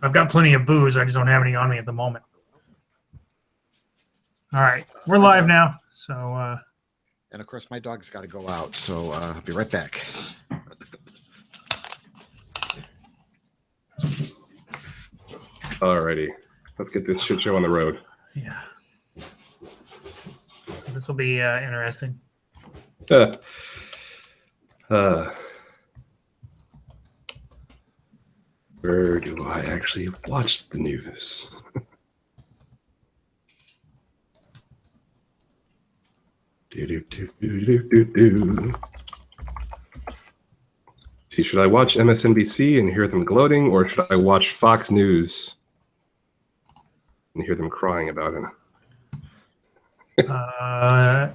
I've got plenty of booze. I just don't have any on me at the moment. All right, we're live now. So. And of course, my dog's got to go out, so I'll be right back. Alrighty, let's get this shit show on the road. Yeah. So this will be interesting. Where do I actually watch the news? See, should I watch MSNBC and hear them gloating, or should I watch Fox News and hear them crying about it? I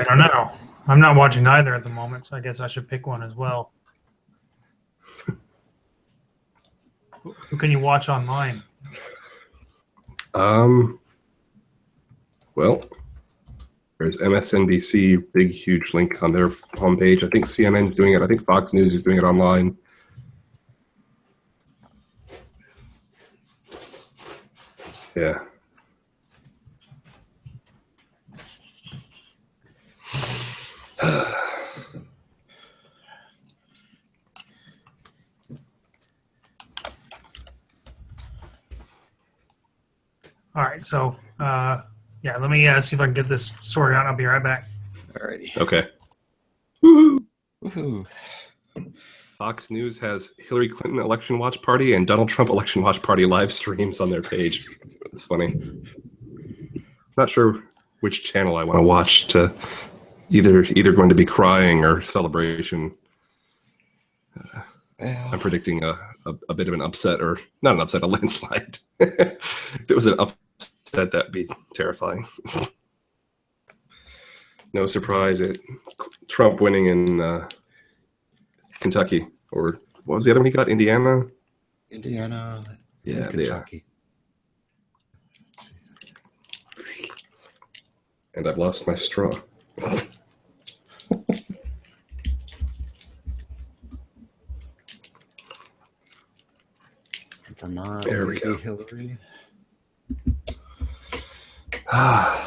don't know. I'm not watching either at the moment, so I guess I should pick one as well. Who can you watch online? Well, there's MSNBC, big, huge link on their homepage. I think CNN's doing it. I think Fox News is doing it online. Yeah. All right, so yeah, let me see if I can get this sorted out. I'll be right back. Alrighty. Okay. Woohoo. Fox News has Hillary Clinton election watch party and Donald Trump election watch party live streams on their page. It's funny. Not sure which channel I want to watch to either going to be crying or celebration. I'm predicting a bit of an upset, or not an upset, a landslide. If it was an upset, that'd be terrifying. No surprise at Trump winning in Kentucky, or what was the other one he got? Indiana, yeah, Kentucky. And I've lost my straw. Vermont, there we go. Hillary. Yeah,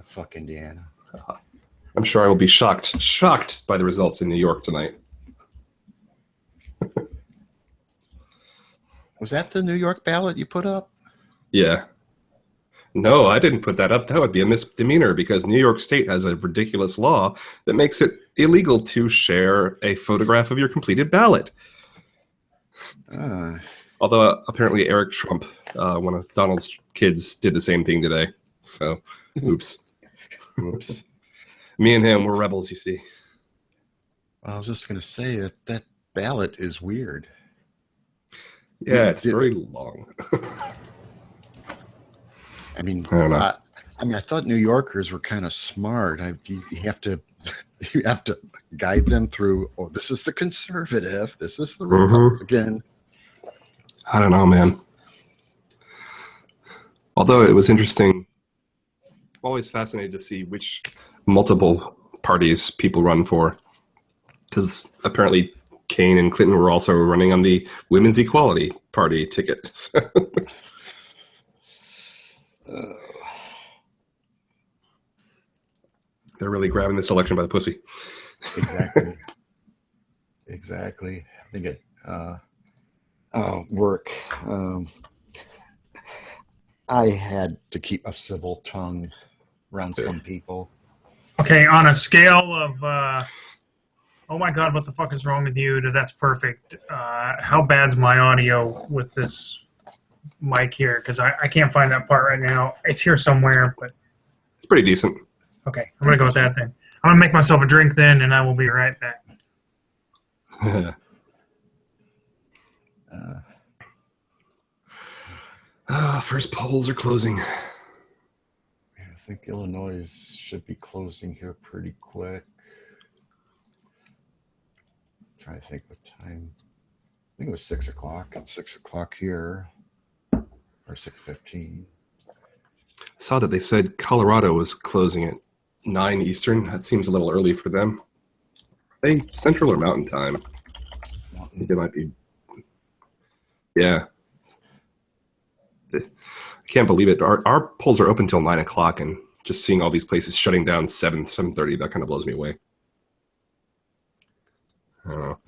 fuck Indiana. I'm sure I will be shocked by the results in New York tonight. Was that the New York ballot you put up? Yeah. No, I didn't put that up. That would be a misdemeanor because New York State has a ridiculous law that makes it illegal to share a photograph of your completed ballot. Although apparently Eric Trump, one of Donald's kids, did the same thing today. So, oops. Me and him were rebels, you see. I was just going to say that ballot is weird. Yeah, it's very long. I mean, I don't know. I thought New Yorkers were kind of smart. You have to guide them through. Oh, this is the conservative. This is the Republican. I don't know, man. Although it was interesting, always fascinated to see which multiple parties people run for, because apparently Kane and Clinton were also running on the Women's Equality Party ticket. They're really grabbing this election by the pussy. Exactly. I think it work. I had to keep a civil tongue around some people. Okay, on a scale of, oh my God, what the fuck is wrong with you, to that's perfect, how bad's my audio with this mic here? Because I can't find that part right now. It's here somewhere, but... It's pretty decent. Okay, I'm going to go with that then. I'm going to make myself a drink then, and I will be right back. First polls are closing. I think Illinois should be closing here pretty quick. Trying to think what time. I think it was 6 o'clock. It's 6 o'clock here, or 6:15. Saw that they said Colorado was closing at 9 Eastern. That seems a little early for them. Hey, Central or Mountain Time? I think they might be Yeah. I can't believe it. Our polls are open till 9 o'clock, and just seeing all these places shutting down 7:30, that kind of blows me away. I don't know.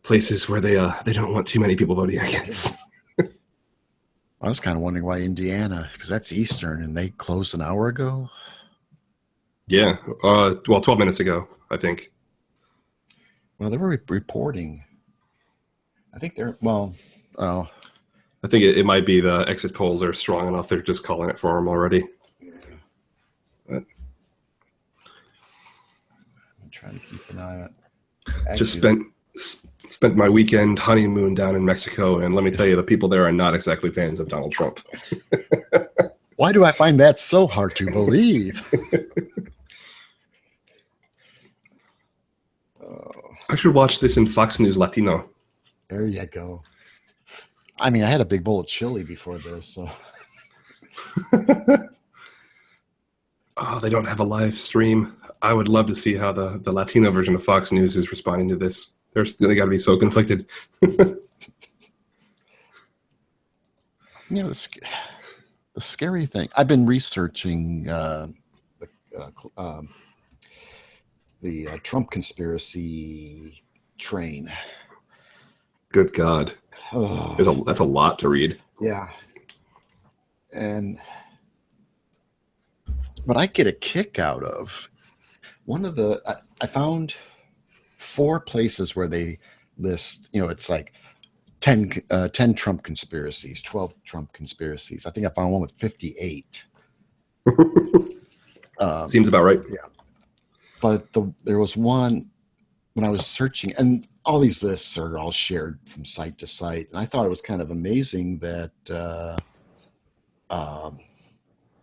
Places where they don't want too many people voting, I guess. I was kind of wondering why Indiana, because that's Eastern, and they closed an hour ago. Yeah. Well, 12 minutes ago, I think. Well, they were reporting. I think they're, I think it might be the exit polls are strong enough. They're just calling it for them already. But I'm trying to keep an eye on it. just spent my weekend honeymoon down in Mexico, and let me tell you, the people there are not exactly fans of Donald Trump. Why do I find that so hard to believe? I should watch this in Fox News Latino. There you go. I mean, I had a big bowl of chili before this, so. Oh, they don't have a live stream. I would love to see how the Latino version of Fox News is responding to this. They got to be so conflicted. The scary thing. I've been researching the Trump conspiracy train. Good God. Oh. That's a lot to read. Yeah. But I get a kick out of I found 4 places where they list, it's like 10 Trump conspiracies, 12 Trump conspiracies. I think I found one with 58. Seems about right. Yeah. But there was one when I was searching, and all these lists are all shared from site to site. And I thought it was kind of amazing that,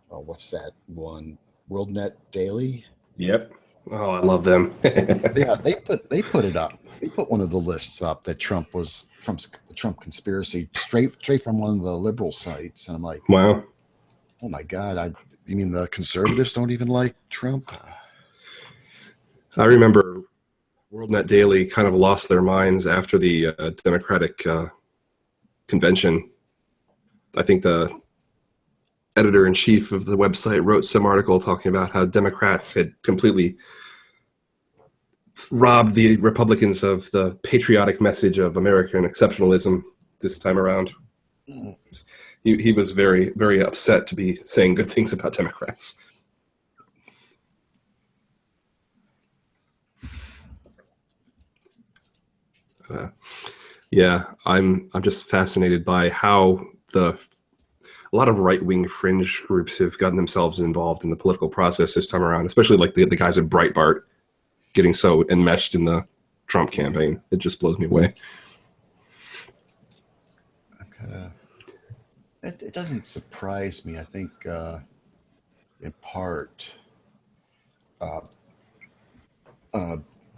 what's that one? WorldNet Daily. Yep. Oh, I love them. Yeah, they put it up. They put one of the lists up that Trump's Trump conspiracy straight from one of the liberal sites, and I'm like, wow. Oh my God! You mean the conservatives don't even like Trump? I remember WorldNet Daily kind of lost their minds after the Democratic convention. I think the editor-in-chief of the website wrote some article talking about how Democrats had completely robbed the Republicans of the patriotic message of American exceptionalism this time around. He was very, very upset to be saying good things about Democrats. Yeah, I'm just fascinated by how a lot of right-wing fringe groups have gotten themselves involved in the political process this time around, especially like the guys at Breitbart getting so enmeshed in the Trump campaign. It just blows me away. It doesn't surprise me. I think in part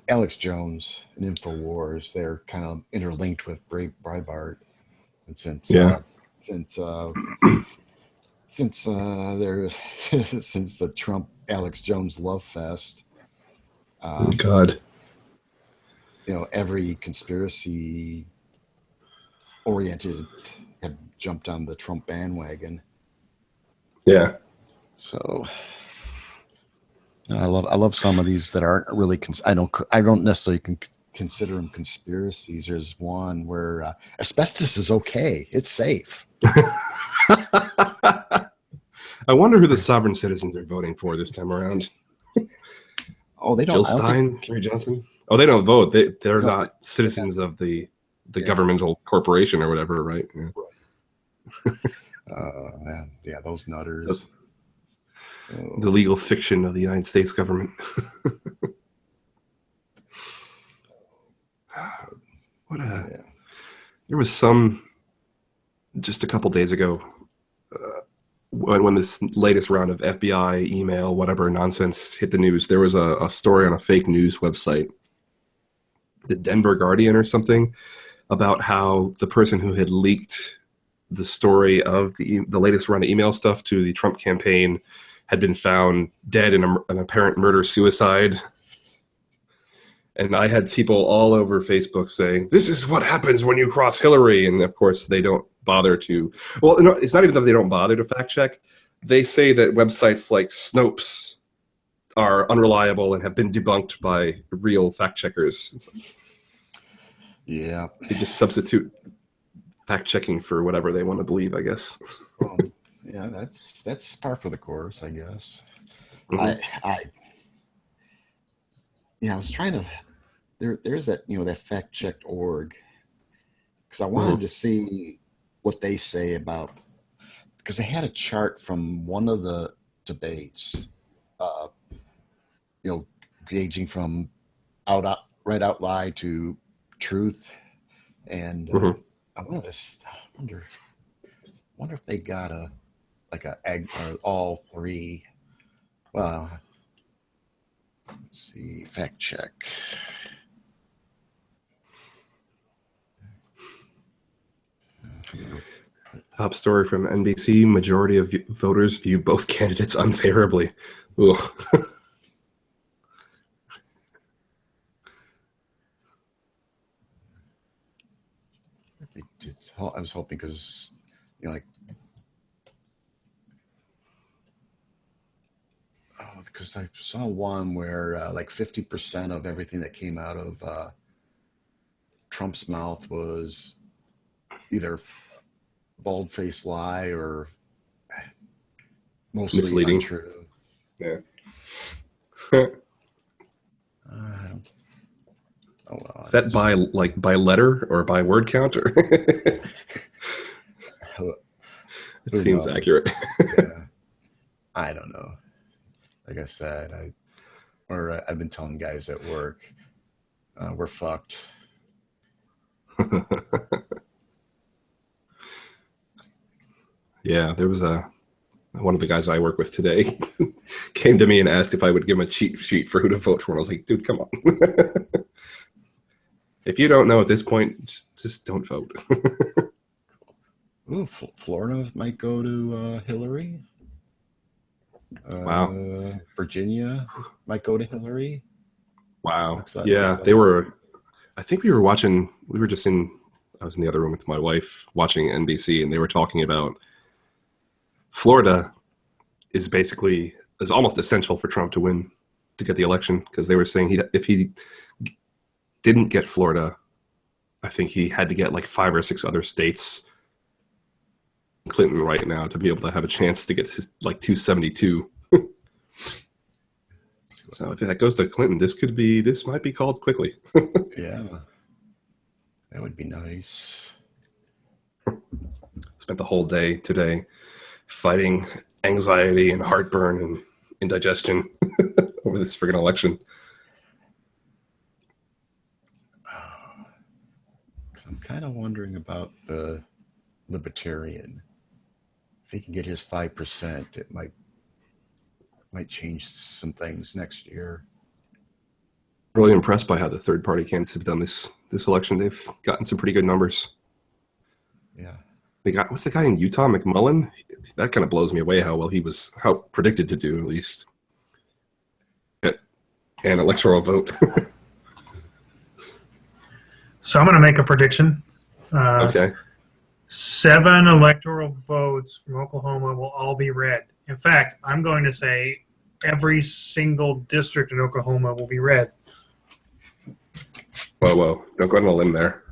Alex Jones and InfoWars, they're kind of interlinked with Breitbart, and since the Trump Alex Jones love fest, God, every conspiracy oriented have jumped on the Trump bandwagon. Yeah. So I love some of these that aren't really. I don't necessarily consider them conspiracies. There's one where asbestos is okay; it's safe. I wonder who the sovereign citizens are voting for this time around. Oh, they don't. Jill Stein, Kerry Johnson. Oh, they don't vote. They're not citizens of the governmental corporation or whatever, right? Yeah. Those nutters. The legal fiction of the United States government. There was some just a couple days ago when this latest round of FBI email, whatever nonsense hit the news. There was a story on a fake news website, the Denver Guardian or something, about how the person who had leaked the story of the latest round of email stuff to the Trump campaign had been found dead in an apparent murder-suicide. And I had people all over Facebook saying, this is what happens when you cross Hillary. And of course, they don't bother to. Well, no, it's not even that they don't bother to fact check. They say that websites like Snopes are unreliable and have been debunked by real fact checkers. Yeah. They just substitute fact checking for whatever they want to believe, I guess. Well, yeah, that's par for the course, I guess. Mhm. I was trying to. There's that that factcheck.org, because I wanted to see what they say about, because they had a chart from one of the debates, gauging from right out lie to truth, and I wonder if they got all three. Well, let's see, fact check. Top story from NBC: majority of voters view both candidates unfavorably. Ugh. I was hoping because, because I saw one where like 50% of everything that came out of Trump's mouth was either bald-faced lie or mostly Misleading. untrue. Yeah. I don't. Oh well. Is that by letter or by word count? Or it seems accurate. Yeah. I don't know. Like I said, I've been telling guys at work, we're fucked. Yeah, there was one of the guys I work with today came to me and asked if I would give him a cheat sheet for who to vote for. And I was like, dude, come on. If you don't know at this point, just don't vote. Ooh, Florida might go to Hillary. Wow. Virginia might go to Hillary. Wow. Yeah, they were. I think we were watching. I was in the other room with my wife watching NBC, and they were talking about Florida is almost essential for Trump to win, to get the election, because they were saying if he didn't get Florida, I think he had to get like 5 or 6 other states, Clinton right now, to be able to have a chance to get to like 272. So if that goes to Clinton, this might be called quickly. Yeah, that would be nice. Spent the whole day today fighting anxiety and heartburn and indigestion over this friggin' election. I'm kind of wondering about the Libertarian. If he can get his 5%, it might change some things next year. Really impressed by how the third party candidates have done this election. They've gotten some pretty good numbers. Yeah. What's the guy in Utah, McMullen? That kind of blows me away how predicted to do, at least. An electoral vote. So I'm going to make a prediction. Okay. 7 electoral votes from Oklahoma will all be red. In fact, I'm going to say every single district in Oklahoma will be red. Whoa. Don't go on a limb there.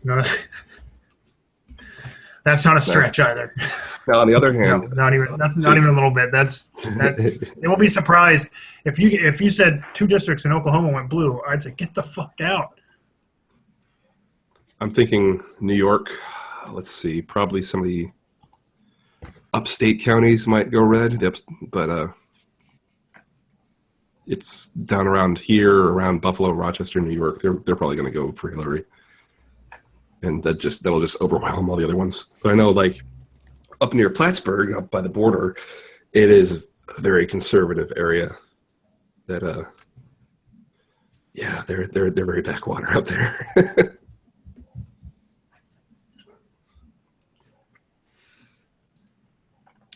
No, that's not a stretch either. Now, on the other hand, not even a little bit. They will be surprised if you said 2 districts in Oklahoma went blue. I'd say get the fuck out. I'm thinking New York. Let's see. Probably some of the upstate counties might go red, but it's down around here, around Buffalo, Rochester, New York. They're probably going to go for Hillary, and that'll just overwhelm all the other ones. But I know, like up near Plattsburgh, up by the border, it is a very conservative area. That they're very backwater out there.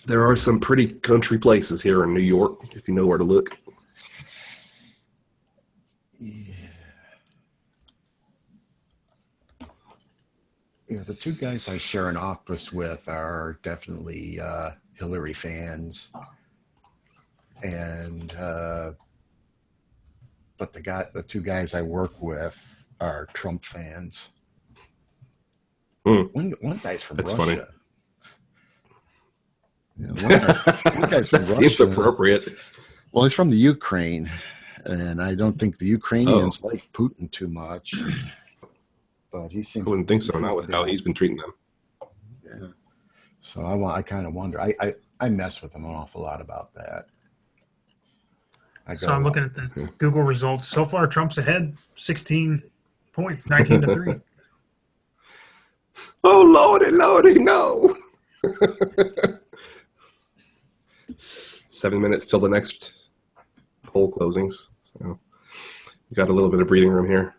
There are some pretty country places here in New York, if you know where to look. Yeah. the two guys I share an office with are definitely Hillary fans, and but the two guys I work with are Trump fans. One guy's from That's Russia. Funny. Yeah, one guy's from That Russia. seems appropriate. Well, he's from the Ukraine, and I don't think the Ukrainians like Putin too much. But he seems. I wouldn't think so. Not with how he's been treating them. Yeah. So I kind of wonder. I mess with him an awful lot about that. So I'm looking at the Google results. So far, Trump's ahead, 16 points, 19-3. Oh, Lordy, no. 7 minutes till the next poll closings. So we got a little bit of breathing room here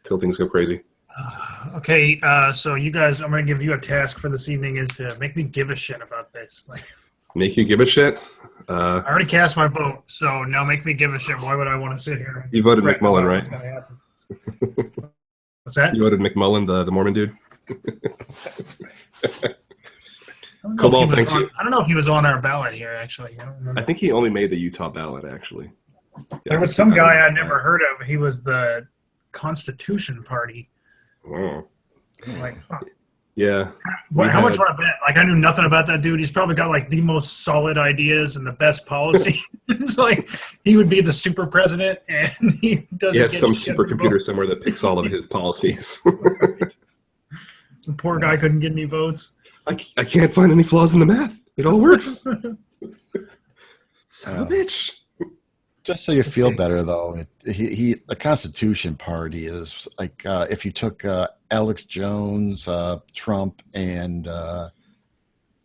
till things go crazy. Okay, so you guys, I'm going to give you a task for this evening is to make me give a shit about this. Like, Make you give a shit? I already cast my vote, so now make me give a shit. Why would I want to sit here? You voted McMullen, right? What's that? You voted McMullen, the Mormon dude? I don't know if he was on our ballot here, actually. I think he only made the Utah ballot, actually. Yeah, there was some guy I'd never heard of. He was the Constitution Party. Oh. Like, huh. Yeah. How much would I bet? Like, I knew nothing about that dude. He's probably got like the most solid ideas and the best policy. It's like he would be the super president, and he doesn't. He has get some shit supercomputer somewhere that picks all of his policies. The poor guy couldn't get any votes. I can't find any flaws in the math. It all works. Son of a bitch. Just so you feel better, though, the Constitution Party is like if you took Alex Jones, Trump, and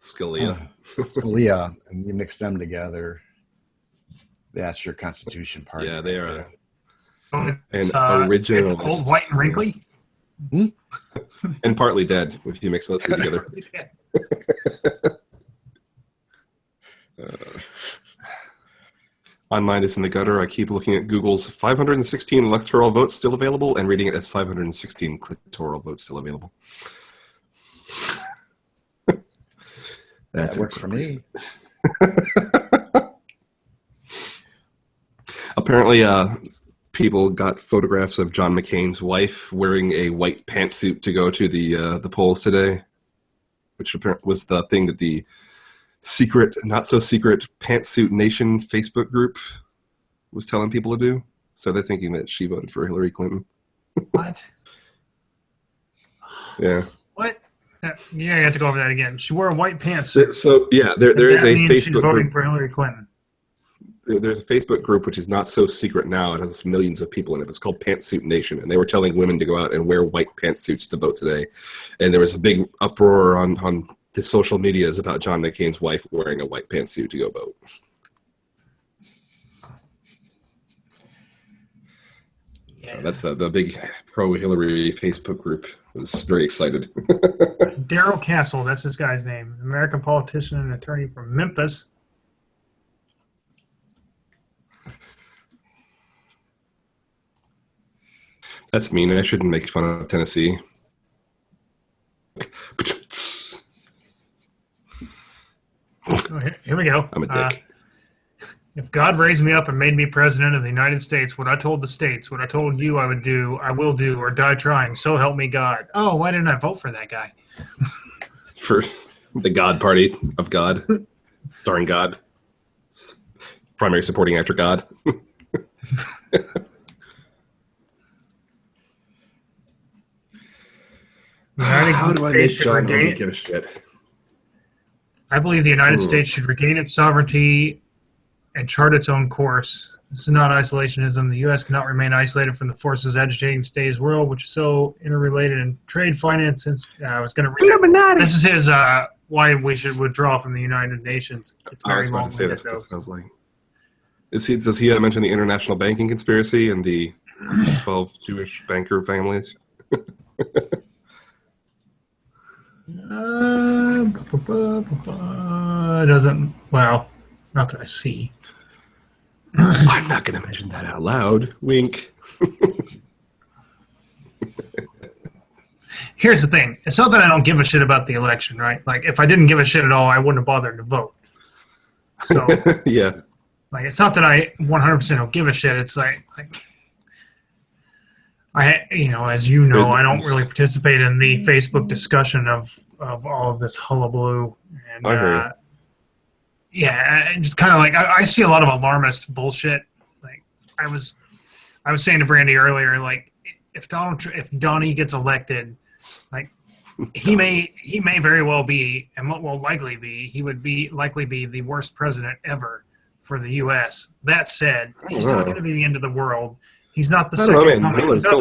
Scalia, and you mix them together, that's your Constitution Party. Yeah, they are an original. Old, white, and wrinkly. And partly dead, if you mix those two together. On Mine is in the Gutter, I keep looking at Google's 516 electoral votes still available and reading it as 516 clitoral votes still available. That works for me. Apparently, people got photographs of John McCain's wife wearing a white pantsuit to go to the polls today, which apparently was the thing that the secret, not so secret Pantsuit Nation Facebook group was telling people to do. So they're thinking that she voted for Hillary Clinton. What? Yeah. What? Yeah, you have to go over that again. She wore a white pantsuit. So yeah, there is a Facebook she's voting group for Hillary Clinton. There's a Facebook group which is not so secret now. It has millions of people in it. It's called Pantsuit Nation, and they were telling women to go out and wear white pantsuits to vote today. And there was a big uproar on the social medias about John McCain's wife wearing a white pantsuit to go vote. Yeah. So that's the big pro-Hillary Facebook group. Was very excited. Darrell Castle, that's this guy's name. American politician and attorney from Memphis. That's mean. I shouldn't make fun of Tennessee. Oh, here we go. I'm a dick. If God raised me up and made me president of the United States, what I told the states, what I told you I would do, I will do, or die trying. So help me God. Oh, why didn't I vote for that guy? For the God Party of God, starring God, primary supporting actor God. How do I make John Hurley give a shit? I believe the United States should regain its sovereignty and chart its own course. This is not isolationism. The U.S. cannot remain isolated from the forces agitating today's world, which is so interrelated in trade, finance, and I was going to read Illuminati. This is his why we should withdraw from the United Nations. It's I was about to say that's what that sounds like. Does he mention the international banking conspiracy and the 12 Jewish banker families? It doesn't. Well, not that I see. I'm not going to mention that out loud. Wink. here's the thing. It's not that I don't give a shit about the election, right? Like, if I didn't give a shit at all, I wouldn't have bothered to vote. So, Yeah. like, it's not that I 100% don't give a shit. It's like as you know, I don't really participate in the Facebook discussion of all of this hullabaloo. And, I hear you. just kind of like, I see a lot of alarmist bullshit. Like, I was saying to Brandy earlier, like, if Donnie gets elected, like, he may very well be, and what will likely be, he would likely be the worst president ever for the U.S. That said, he's not going to be the end of the world. He's not the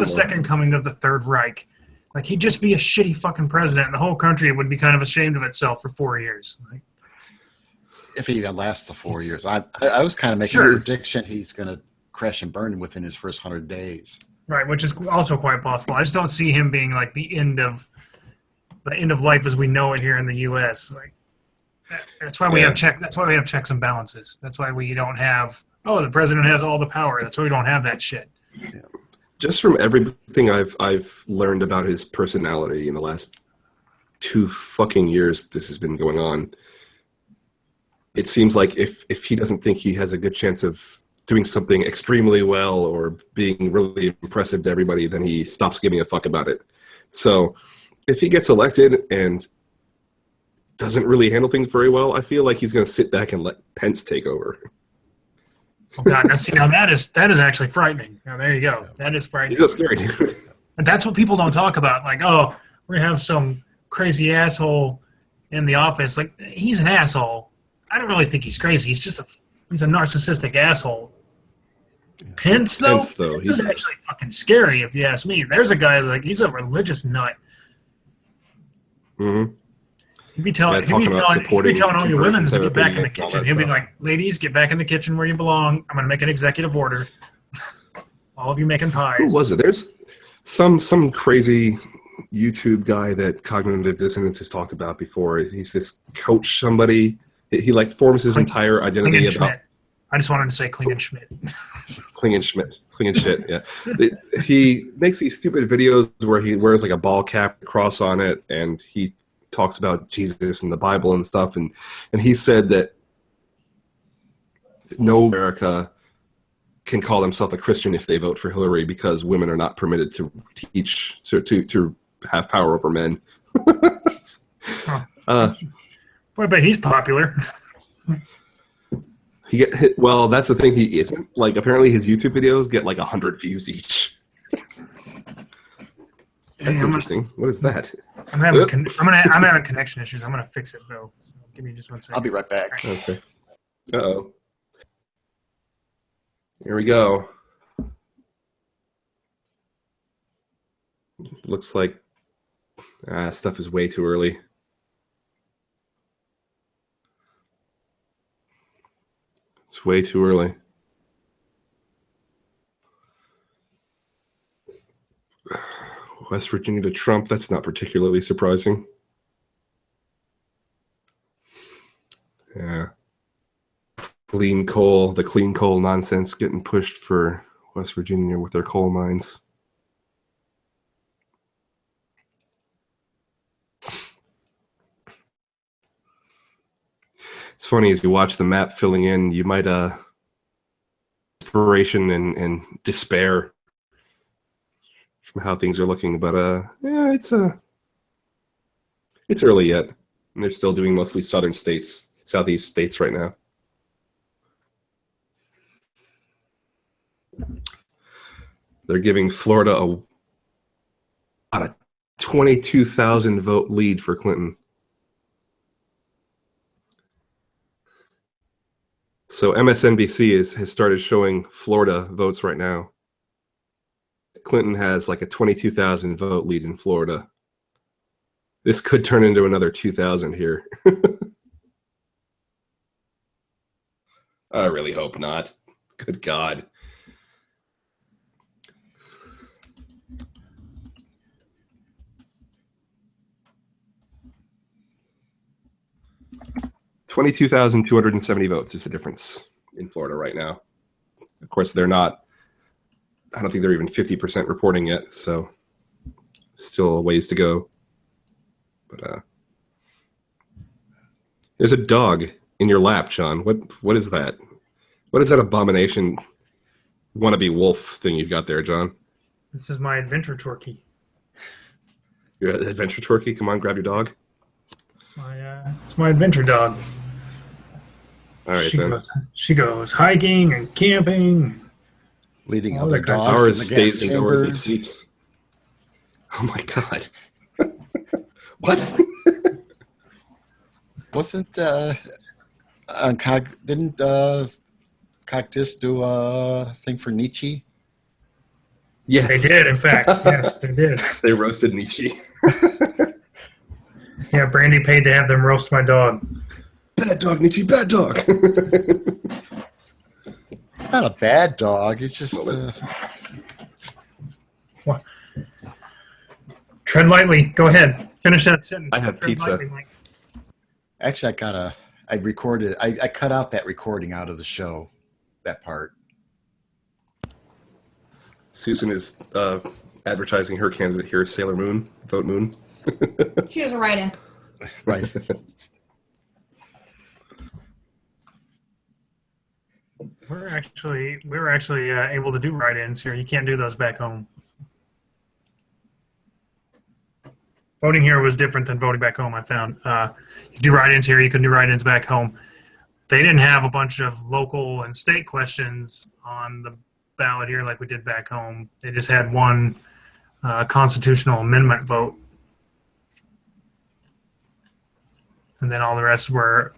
second coming of the Third Reich. Like, he'd just be a shitty fucking president, and the whole country would be kind of ashamed of itself for 4 years. Like, if he lasts the 4 years, I was kind of making a prediction he's going to crash and burn within his first 100 days. Right, which is also quite possible. I just don't see him being like the end of life as we know it here in the U.S. Like, that's why we have That's why we have checks and balances. That's why we don't have. Oh, the president has all the power. That's why we don't have that shit. Yeah. Just from everything I've learned about his personality in the last 2 fucking years this has been going on, it seems like if he doesn't think he has a good chance of doing something extremely well or being really impressive to everybody, then he stops giving a fuck about it. So if he gets elected and doesn't really handle things very well, I feel like he's going to sit back and let Pence take over. Oh God! Now that is actually frightening. Now there you go. That is frightening. He's scary, dude. And that's what people don't talk about. Like, oh, we're gonna have some crazy asshole in the office. Like, he's an asshole. I don't really think he's crazy. He's a narcissistic asshole. Pence though, he's actually fucking scary if you ask me. There's a guy like he's a religious nut. Mm-hmm. He'd be telling all your women to get back in the kitchen. He'll be like, ladies, get back in the kitchen where you belong. I'm going to make an executive order. All of you making pies. Who was it? There's some crazy YouTube guy that Cognitive Dissonance has talked about before. He's this coach somebody. He like forms his entire identity about... I just wanted to say Klingenschmidt. Klingenschmidt, yeah. He makes these stupid videos where he wears like a ball cap cross on it, and he talks about Jesus and the Bible and stuff, and he said that no America can call themselves a Christian if they vote for Hillary because women are not permitted to teach to have power over men. But he's popular. Well, that's the thing. He isn't. Like, apparently his YouTube videos get like 100 views each. That's interesting. What is that? I'm having connection issues. I'm gonna fix it though. So give me just 1 second. I'll be right back. Okay. Uh-oh. Here we go. Looks like stuff is way too early. It's way too early. West Virginia to Trump, that's not particularly surprising. Yeah. The clean coal nonsense getting pushed for West Virginia with their coal mines. It's funny, as you watch the map filling in, you might inspiration and despair from how things are looking, but yeah, it's early yet, and they're still doing mostly southeast states right now. They're giving Florida about a 22,000 vote lead for Clinton. So MSNBC has started showing Florida votes right now. Clinton has like a 22,000 vote lead in Florida. This could turn into another 2,000 here. I really hope not. Good God. $22,270 votes is the difference in Florida right now. Of course, they're not. I don't think they're even 50% reporting yet, so still a ways to go. But there's a dog in your lap, John. What is that? What is that abomination wannabe wolf thing you've got there, John? This is my adventure turkey. Your adventure turkey? Come on, grab your dog. It's my adventure dog. All right, she goes hiking and camping. Leading All other that kind of dogs Ours to the stays gas indoors and chambers. sleeps. Oh my god. What? Wasn't didn't Cactus do a thing for Nietzsche? Yes. They did, in fact. Yes, they did. They roasted Nietzsche. Yeah, Brandy paid to have them roast my dog. Bad dog, Nietzsche, bad dog. It's not a bad dog. It's just What? Tread lightly. Go ahead. Finish that sentence. I have Tread pizza. lightly, Mike. actually I recorded. I cut out that recording out of the show. That part. Susan is advertising her candidate here, Sailor Moon. Vote Moon. She has a write-in. Right. We were actually able to do write-ins here. You can't do those back home. Voting here was different than voting back home, I found. You do write-ins here, you can do write-ins back home. They didn't have a bunch of local and state questions on the ballot here like we did back home. They just had one constitutional amendment vote. And then all the rest were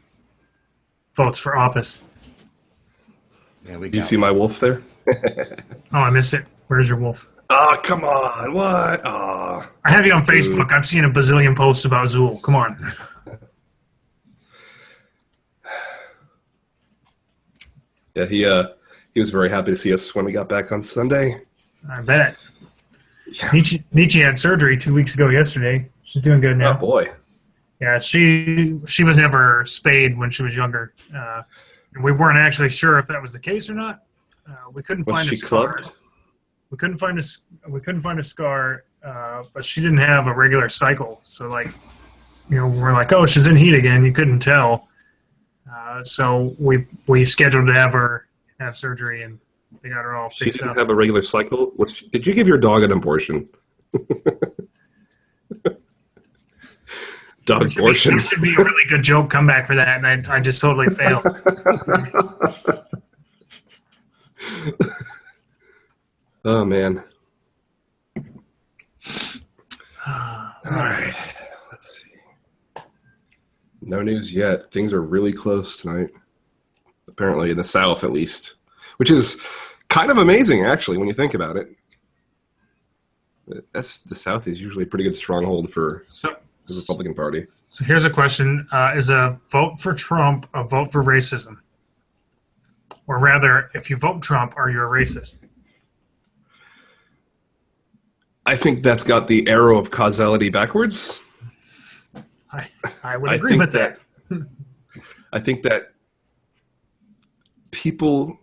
votes for office. Yeah, we Do you got see my wolf there? Oh, I missed it. Where's your wolf? Oh, come on. What? Oh. I have you on Facebook. I've seen a bazillion posts about Zool. Come on. Yeah, he was very happy to see us when we got back on Sunday. I bet. Yeah. Nietzsche had surgery 2 weeks ago yesterday. She's doing good Oh now. boy. Yeah, she was never spayed when she was younger. And we weren't actually sure if that was the case or not. We couldn't Was find she a scar. clubbed? We couldn't find a scar, but she didn't have a regular cycle. So we're like, oh, she's in heat again. You couldn't tell. So we scheduled to have her have surgery, and they got her all She fixed didn't up. have a regular cycle. Did you give your dog an abortion? Dog abortion. There should be a really good joke comeback for that, and I just totally failed. Oh man. All right. Let's see. No news yet. Things are really close tonight. Apparently in the South, at least, which is kind of amazing, actually, when you think about it. The South is usually a pretty good stronghold for the Republican Party. So here's a question. Is a vote for Trump a vote for racism? Or rather, if you vote Trump, are you a racist? I think that's got the arrow of causality backwards. I would agree with that. I think that people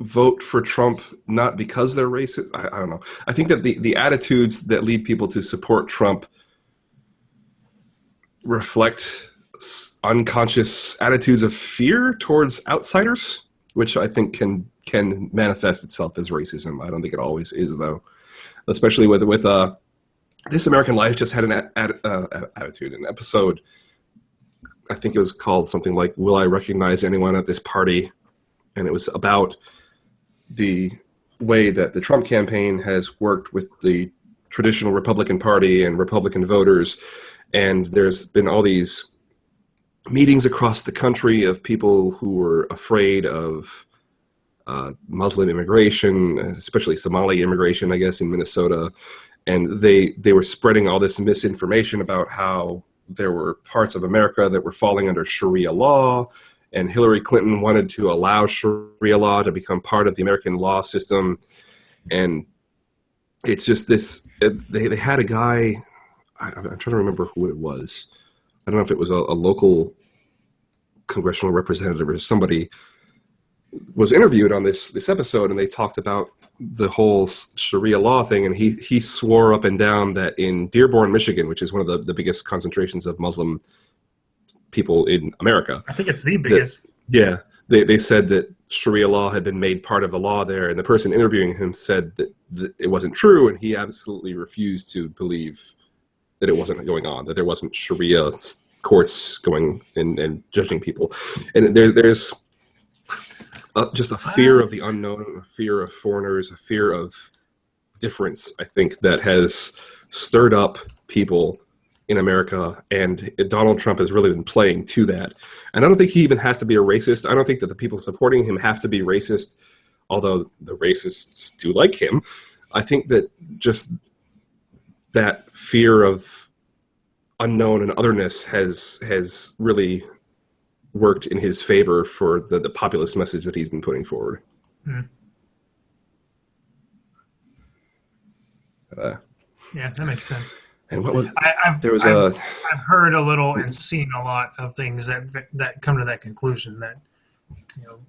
vote for Trump not because they're racist. I don't know. I think that the attitudes that lead people to support Trump reflect unconscious attitudes of fear towards outsiders, which I think can manifest itself as racism. I don't think it always is, though. Especially with This American Life just had an episode. I think it was called something like "Will I Recognize Anyone at This Party?" And it was about the way that the Trump campaign has worked with the traditional Republican Party and Republican voters. And there's been all these meetings across the country of people who were afraid of Muslim immigration, especially Somali immigration, I guess, in Minnesota. And they were spreading all this misinformation about how there were parts of America that were falling under Sharia law, and Hillary Clinton wanted to allow Sharia law to become part of the American law system. And it's just this, they had a guy, I'm trying to remember who it was. I don't know if it was a local congressional representative or somebody was interviewed on this episode, and they talked about the whole Sharia law thing, and he swore up and down that in Dearborn, Michigan, which is one of the biggest concentrations of Muslim people in America. I think it's the biggest. They said that Sharia law had been made part of the law there, and the person interviewing him said that it wasn't true, and he absolutely refused to believe that it wasn't going on, that there wasn't Sharia courts going and judging people. And there's just a fear of the unknown, a fear of foreigners, a fear of difference, I think, that has stirred up people in America, and Donald Trump has really been playing to that. And I don't think he even has to be a racist. I don't think that the people supporting him have to be racist, although the racists do like him. I think that just that fear of unknown and otherness has really worked in his favor for the populist message that he's been putting forward. Yeah, that makes sense. And what was I've heard a little and seen a lot of things that come to that conclusion, that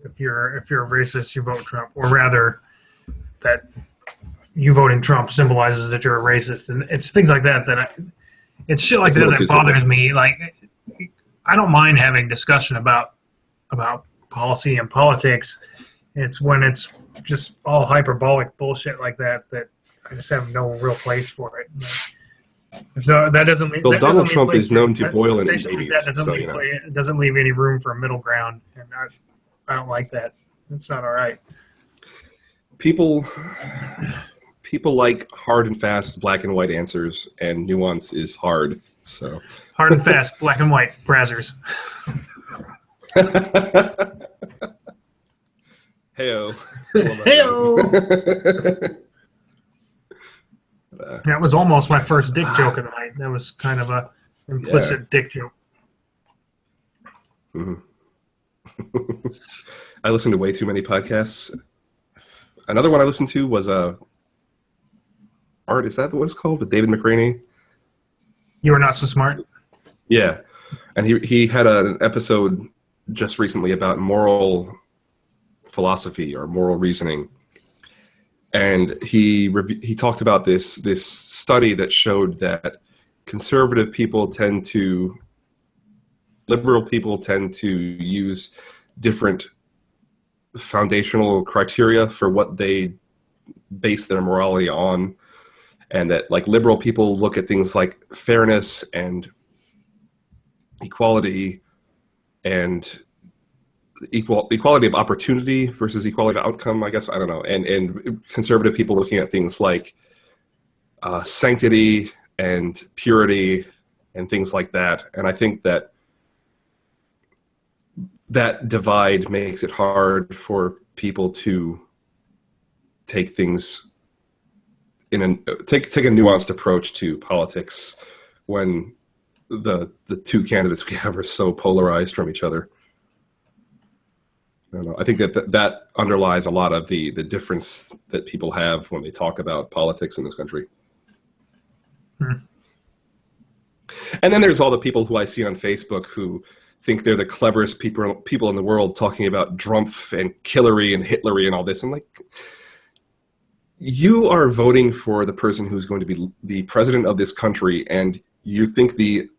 if you're a racist, you vote Trump, or rather that you voting Trump symbolizes that you're a racist, and it's things like that it's shit like that bothers me. Like, I don't mind having discussion about policy and politics. It's when it's just all hyperbolic bullshit like that I just have no real place for it. So that doesn't leave. Well, Donald Trump is known to boil in his babies. It doesn't leave any room for a middle ground, and I don't like that. It's not all right. People like hard and fast, black and white answers, and nuance is hard. So hard and fast, black and white, Brazzers. Heyo. Heyo. That was almost my first dick joke of the night. That was kind of a implicit dick joke. Mm-hmm. I listen to way too many podcasts. Another one I listened to was Art. Is that what it's called? With David McRaney. You Are Not So Smart. Yeah, and he had an episode just recently about moral philosophy or moral reasoning. And he talked about this study that showed that liberal people tend to use different foundational criteria for what they base their morality on, and that like liberal people look at things like fairness and equality and equality of opportunity versus equality of outcome, I guess. I don't know. And conservative people looking at things like sanctity and purity and things like that. And I think that divide makes it hard for people to take things take a nuanced approach to politics when the two candidates we have are so polarized from each other. I don't know. I think that underlies a lot of the difference that people have when they talk about politics in this country. And then there's all the people who I see on Facebook who think they're the cleverest people in the world, talking about Drumpf and Hillary and Hitlery and all this. I'm like, you are voting for the person who's going to be the president of this country, and you think the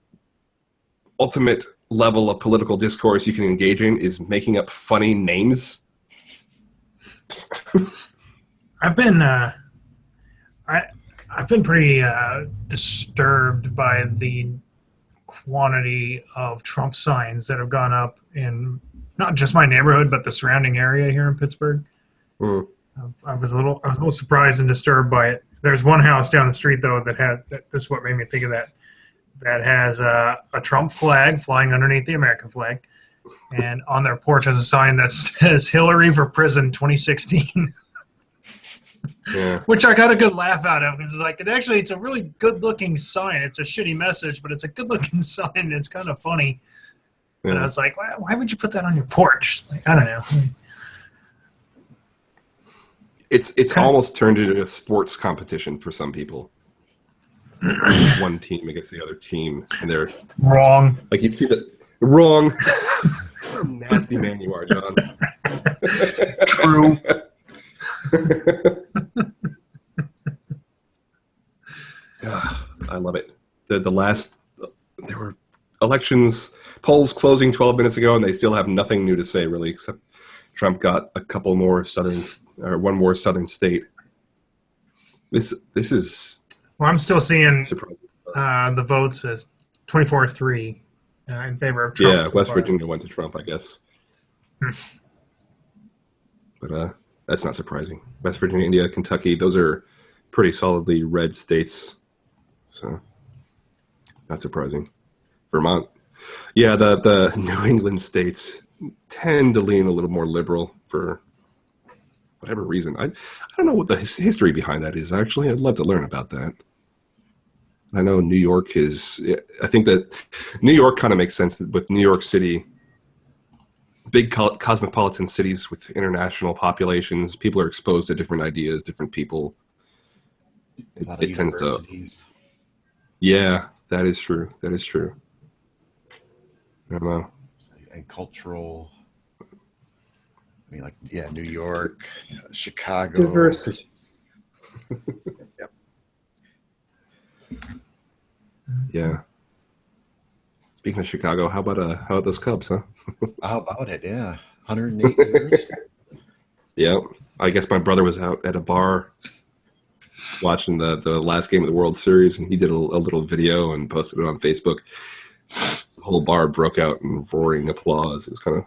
ultimate level of political discourse you can engage in is making up funny names? I've been pretty disturbed by the quantity of Trump signs that have gone up in not just my neighborhood but the surrounding area here in Pittsburgh. I was a little surprised and disturbed by it. There's one house down the street though this is what made me think of that has a Trump flag flying underneath the American flag, and on their porch has a sign that says Hillary for Prison 2016. Yeah. Which I got a good laugh out of. It's a really good looking sign. It's a shitty message, but it's a good looking sign. It's kind of funny. Yeah. And I was like, why would you put that on your porch? Like, I don't know. It's almost turned into a sports competition for some people. One team against the other team, and they're wrong. Like, you see that wrong. What a nasty man you are, John. True. I love it. The last there were elections polls closing 12 minutes ago, and they still have nothing new to say really, except Trump got a couple more one more southern state. This is Well, I'm still seeing surprising. the votes as 24-3 in favor of Trump. Yeah, so West far. Virginia went to Trump, I guess. But that's not surprising. West Virginia, India, Kentucky, those are pretty solidly red states. So, not surprising. Vermont. Yeah, the New England states tend to lean a little more liberal for whatever reason. I don't know what the history behind that is, actually. I'd love to learn about that. I know New York is... I think that New York kind of makes sense with New York City. Big cosmopolitan cities with international populations. People are exposed to different ideas, different people. A lot of It tends to... universities. Yeah, that is true. That is true. I don't know. And cultural. I mean, like, yeah, New York, Chicago. Diversity. Yep. Yeah. Speaking of Chicago, how about those Cubs, huh? How about it? Yeah. 108 years. Yeah. I guess my brother was out at a bar watching the last game of the World Series, and he did a little video and posted it on Facebook. The whole bar broke out in roaring applause. It was kind of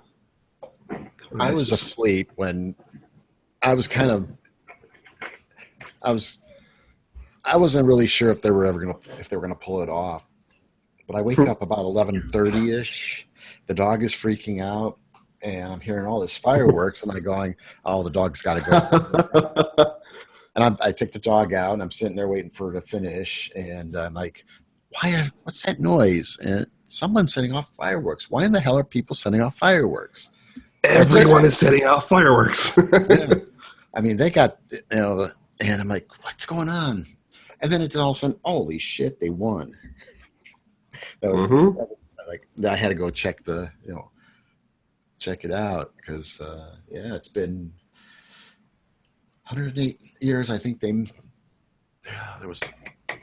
I was asleep when I wasn't really sure if they were gonna pull it off. But I wake up about 11:30ish. The dog is freaking out, and I'm hearing all this fireworks, and I'm going, "Oh, the dog's got to go." And I take the dog out, and I'm sitting there waiting for her to finish, and I'm like, what's that noise? And someone's setting off fireworks. Why in the hell are people setting off fireworks? Everyone is setting off fireworks. Yeah. I mean, they got, and I'm like, what's going on? And then it's all of a sudden, holy shit, they won. That was like, I had to go check it out because, it's been 108 years. I think there was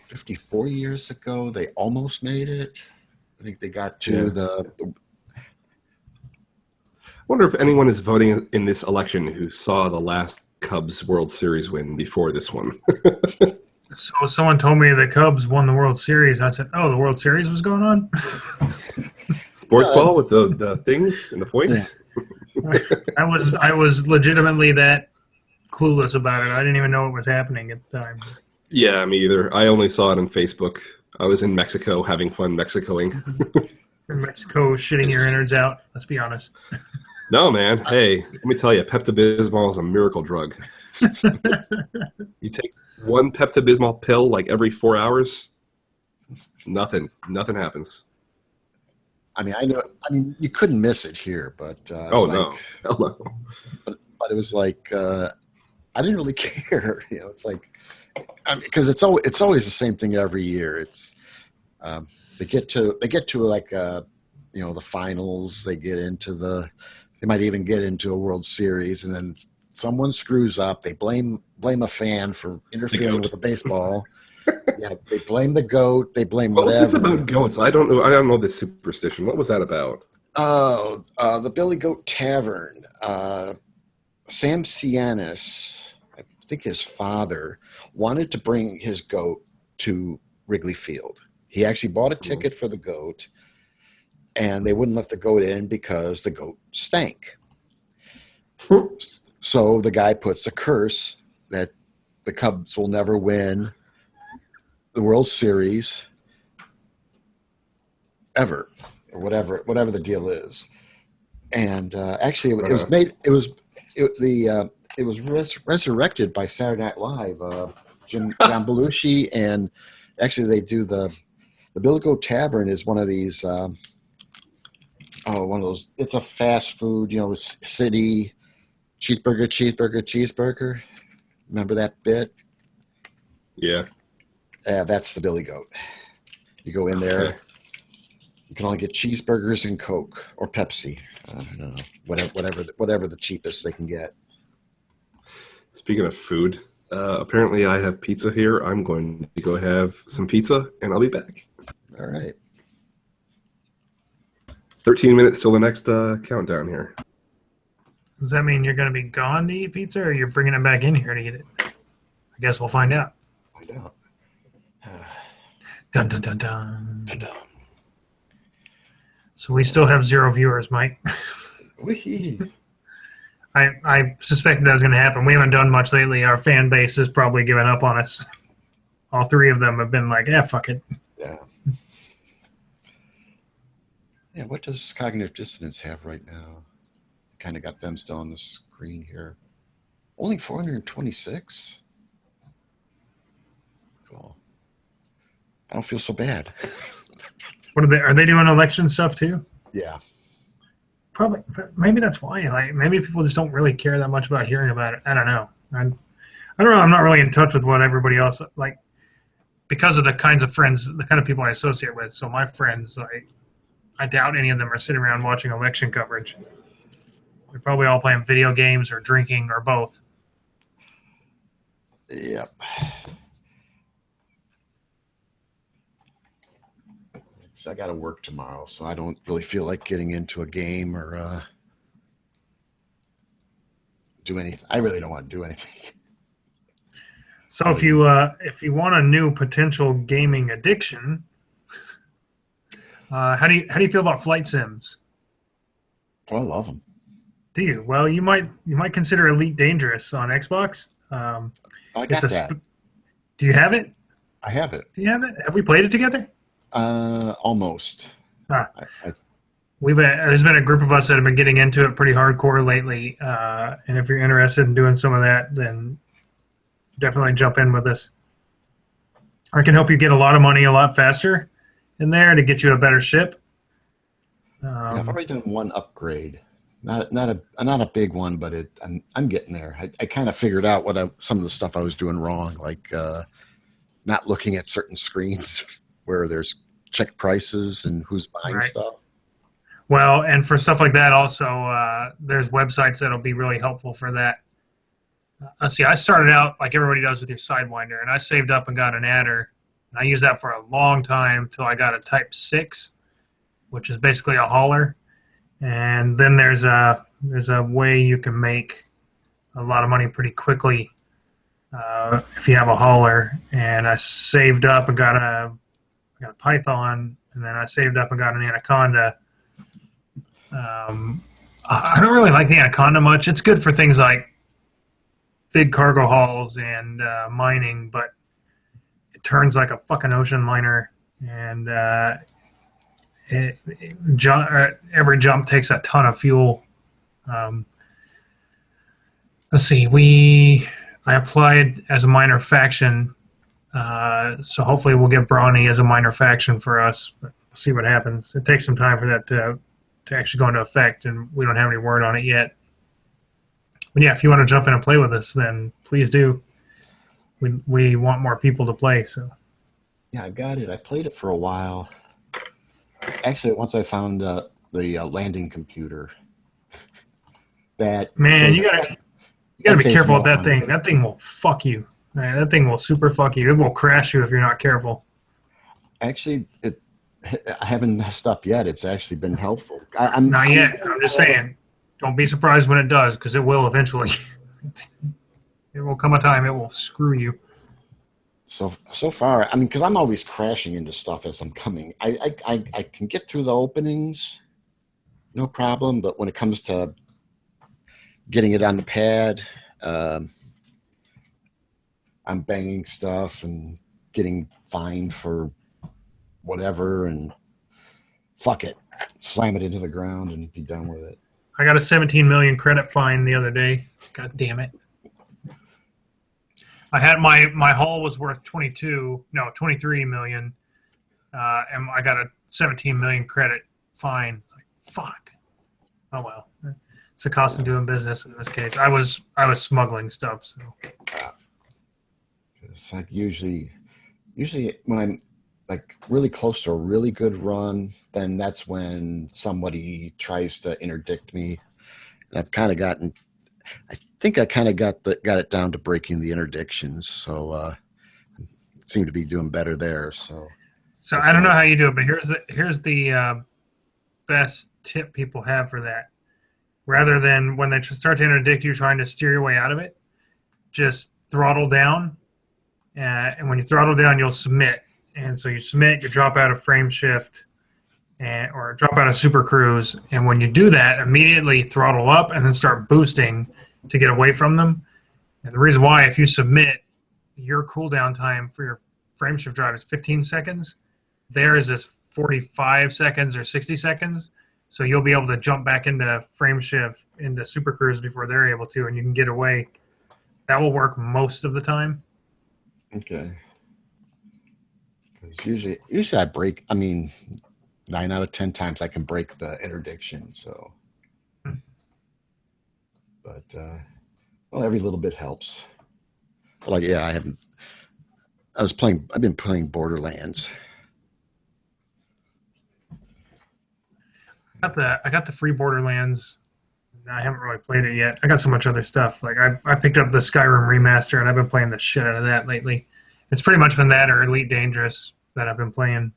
54 years ago. They almost made it. I think they got to I wonder if anyone is voting in this election who saw the last Cubs World Series win before this one. So someone told me the Cubs won the World Series. I said, "Oh, the World Series was going on." Sports ball with the things and the points. Yeah. I was legitimately that clueless about it. I didn't even know it was happening at the time. Yeah, me either. I only saw it on Facebook. I was in Mexico having fun Mexicoing. In Mexico, shitting your innards out. Let's be honest. No, man. Hey, let me tell you, Pepto-Bismol is a miracle drug. You take one Pepto-Bismol pill like every 4 hours, nothing happens. I mean, I know. I mean, you couldn't miss it here, but no. But it was like I didn't really care. It's like because it's always the same thing every year. It's they get to like the finals. They might even get into a World Series, and then someone screws up. They blame a fan for interfering with the baseball. Yeah, they blame the goat. They blame whatever. What's this about goats? I don't know this superstition. What was that about? Oh, the Billy Goat Tavern. Sam Cianis, I think his father, wanted to bring his goat to Wrigley Field. He actually bought a ticket for the goat, and they wouldn't let the goat in because the goat stank. So the guy puts a curse that the Cubs will never win the World Series ever, or whatever the deal is. And actually, it was resurrected by Saturday Night Live. John Belushi, and actually they do the Billy Goat Tavern is one of these. One of those. It's a fast food, city cheeseburger. Remember that bit? Yeah. That's the Billy Goat. You go in there. Okay. You can only get cheeseburgers and Coke or Pepsi. I don't know, whatever the cheapest they can get. Speaking of food, apparently I have pizza here. I'm going to go have some pizza, and I'll be back. All right. 13 minutes till the next countdown here. Does that mean you're going to be gone to eat pizza, or you're bringing it back in here to eat it? I guess we'll find out. Find out. Dun, dun, dun, dun. Dun-dun. So we still have 0 viewers, Mike. Whee! I suspected that was going to happen. We haven't done much lately. Our fan base has probably given up on us. All 3 of them have been like, yeah, fuck it. Yeah. Yeah, what does cognitive dissonance have right now? Kind of got them still on the screen here. Only 426? Cool. I don't feel so bad. What are they doing election stuff too? Yeah. Probably. Maybe that's why. Like, maybe people just don't really care that much about hearing about it. I don't know. I don't know. I'm not really in touch with what everybody else like, because of the kinds of friends, the kind of people I associate with. So my friends, like, I doubt any of them are sitting around watching election coverage. They're probably all playing video games or drinking or both. Yep. So I got to work tomorrow, so I don't really feel like getting into a game or do anything. I really don't want to do anything. So if you want a new potential gaming addiction, how do you feel about flight sims? Oh, I love them. Do you? Well, you might consider Elite Dangerous on Xbox. I got that. Do you have it? I have it. Do you have it? Have we played it together? Almost. There's been a group of us that have been getting into it pretty hardcore lately, and if you're interested in doing some of that, then definitely jump in with us. I can help you get a lot of money a lot faster in there to get you a better ship. Yeah, I've already done one upgrade. Not a big one, but I'm getting there. I kind of figured out some of the stuff I was doing wrong, like not looking at certain screens where there's check prices and who's buying stuff. Well, and for stuff like that, also there's websites that'll be really helpful for that. Let's see. I started out like everybody does with your Sidewinder, and I saved up and got an adder. And I used that for a long time till I got a Type 6, which is basically a hauler. And then there's a way you can make a lot of money pretty quickly if you have a hauler. And I saved up and got a Python, and then I saved up and got an Anaconda. I don't really like the Anaconda much. It's good for things like big cargo hauls and mining, but it turns like a fucking ocean liner, and every jump takes a ton of fuel. Let's see. I applied as a minor faction, so hopefully we'll get Brawny as a minor faction for us. But we'll see what happens. It takes some time for that to actually go into effect, and we don't have any word on it yet. But yeah, if you want to jump in and play with us, then please do. We want more people to play. So yeah, I've got it. I played it for a while. Actually, once I found the landing computer, you gotta be careful with that thing. That thing will fuck you. Man, that thing will super fuck you. It will crash you if you're not careful. Actually, I haven't messed up yet. It's actually been helpful. Not yet. I'm just saying. Don't be surprised when it does, because it will eventually. It will come a time it will screw you. So far, I mean, because I'm always crashing into stuff as I'm coming. I can get through the openings, no problem. But when it comes to getting it on the pad, I'm banging stuff and getting fined for whatever, and fuck it, slam it into the ground and be done with it. I got a 17 million credit fine the other day. God damn it. I had my haul was worth 23 million, and I got a 17 million credit fine. It's like, fuck. Oh well, it's the cost of doing business in this case. I was smuggling stuff, so. It's like usually when I'm like really close to a really good run, then that's when somebody tries to interdict me. And I've kind of gotten I think I kind of got it down to breaking the interdictions, so seem to be doing better there. So I don't know how you do it, but here's the best tip people have for that. Rather than when they start to interdict you trying to steer your way out of it, just throttle down. And when you throttle down, you'll submit. And so you submit, you drop out of frame shift, or drop out of super cruise. And when you do that, immediately throttle up and then start boosting to get away from them. And the reason why, if you submit, your cooldown time for your frame shift drive is 15 seconds. Theirs is 45 seconds or 60 seconds. So you'll be able to jump back into frame shift, into super cruise before they're able to, and you can get away. That will work most of the time. Okay. Because usually I break. I mean, 9 out of 10 times I can break the interdiction. So, but well, every little bit helps. But like, yeah, I've been playing Borderlands. I got the free Borderlands. I haven't really played it yet. I got so much other stuff. Like I picked up the Skyrim remaster, and I've been playing the shit out of that lately. It's pretty much been that or Elite Dangerous that I've been playing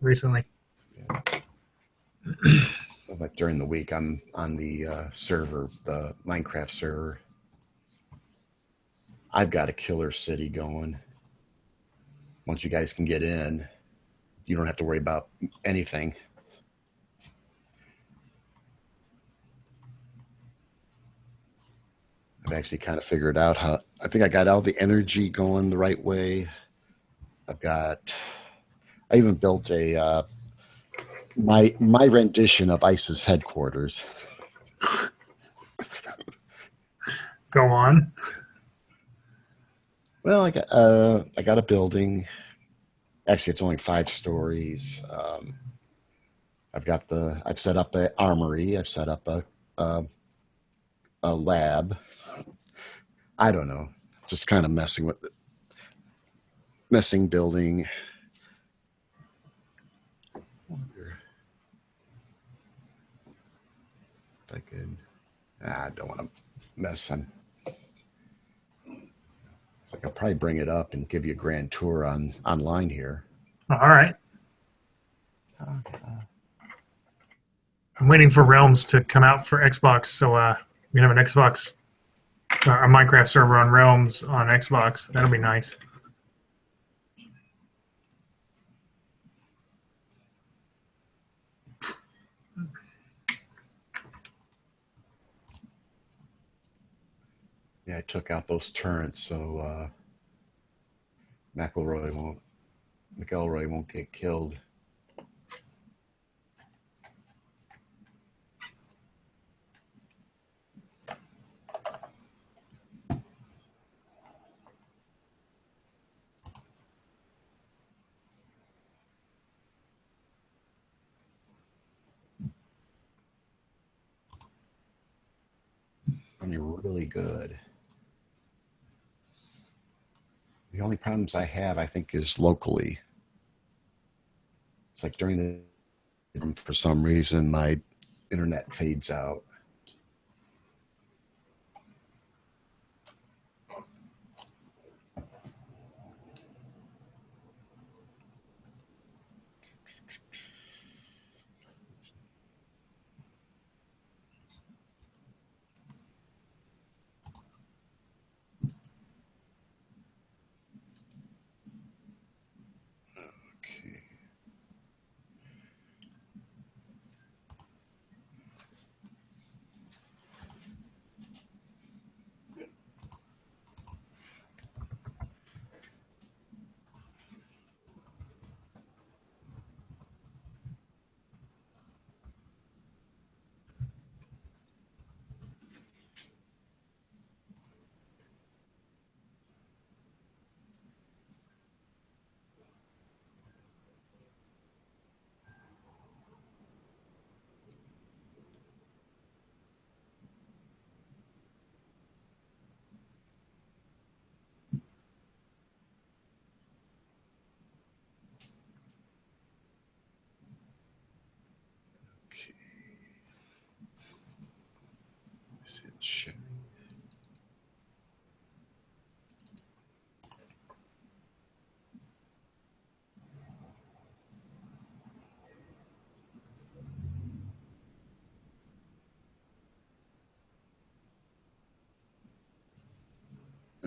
recently. Yeah. Like during the week, I'm on the server, the Minecraft server. I've got a killer city going. Once you guys can get in, you don't have to worry about anything. I've actually kind of figured out how. I think I got all the energy going the right way. I even built a my rendition of ISIS headquarters. Go on. Well, I got a building. Actually, it's only 5 stories. I've set up an armory. I've set up a lab. I don't know. Just kind of messing building. I wonder if I could. I don't want to mess. I'll probably bring it up and give you a grand tour online here. All right. I'm waiting for Realms to come out for Xbox, so we can have an Xbox, a Minecraft server on Realms on Xbox. That'll be nice. Yeah, I took out those turrets so McElroy won't get killed. I mean, really good. The only problems I have, I think, is locally. It's like during for some reason, my internet fades out.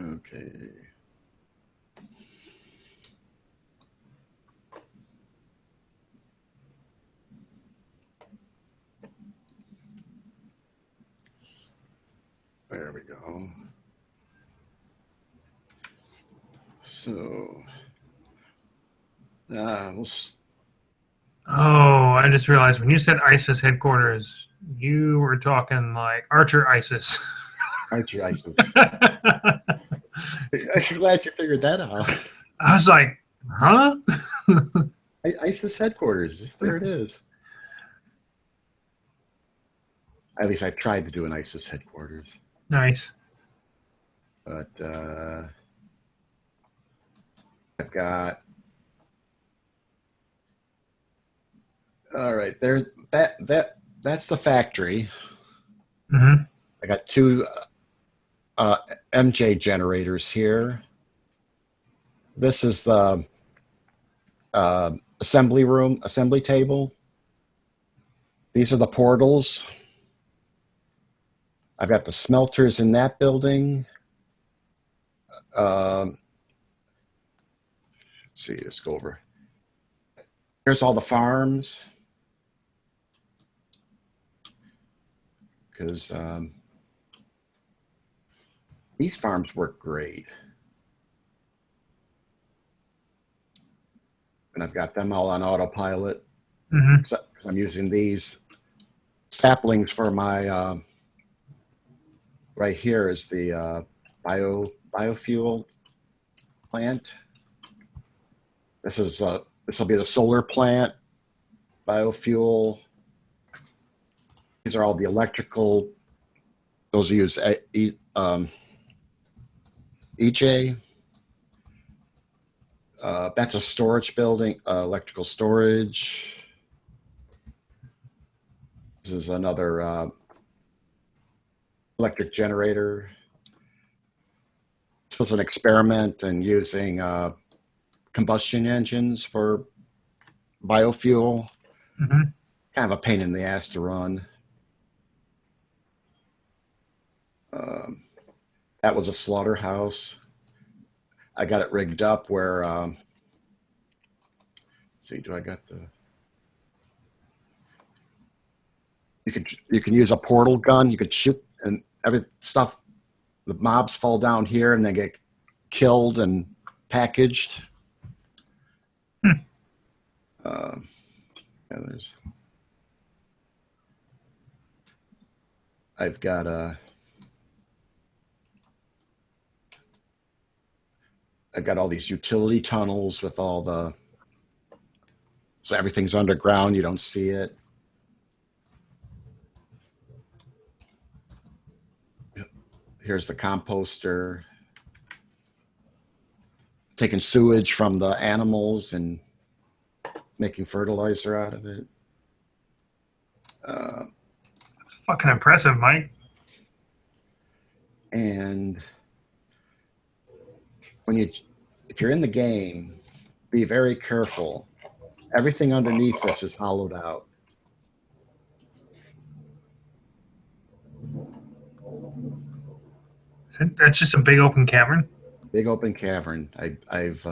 Okay. There we go. So, Oh, I just realized when you said ISIS headquarters, you were talking like Archer ISIS. Archer ISIS. I'm glad you figured that out. I was like, huh? ISIS headquarters. There it is. At least I tried to do an ISIS headquarters. Nice. But I've got. All right, there's that's the factory. Mm-hmm. I got two MJ generators here. This is the assembly table. These are the portals. I've got the smelters in that building. Let's see, let's go over. Here's all the farms. Because these farms work great. And I've got them all on autopilot. Mm-hmm. So I'm using these saplings for my, right here is the biofuel plant. This will be the solar plant, biofuel. These are all the electrical. Those use EJ. That's a storage building, electrical storage. This is another electric generator. This was an experiment in using combustion engines for biofuel. Mm-hmm. Kind of a pain in the ass to run. That was a slaughterhouse. I got it rigged up where, let's see, do I got the, you can use a portal gun. You could shoot and every stuff, the mobs fall down here and they get killed and packaged. Yeah, I've got I've got all these utility tunnels with all the, so everything's underground. You don't see it. Here's the composter. Taking sewage from the animals and making fertilizer out of it. Fucking impressive, Mike. And if you're in the game, be very careful. Everything underneath this is hollowed out. That's just a big open cavern? Big open cavern. I've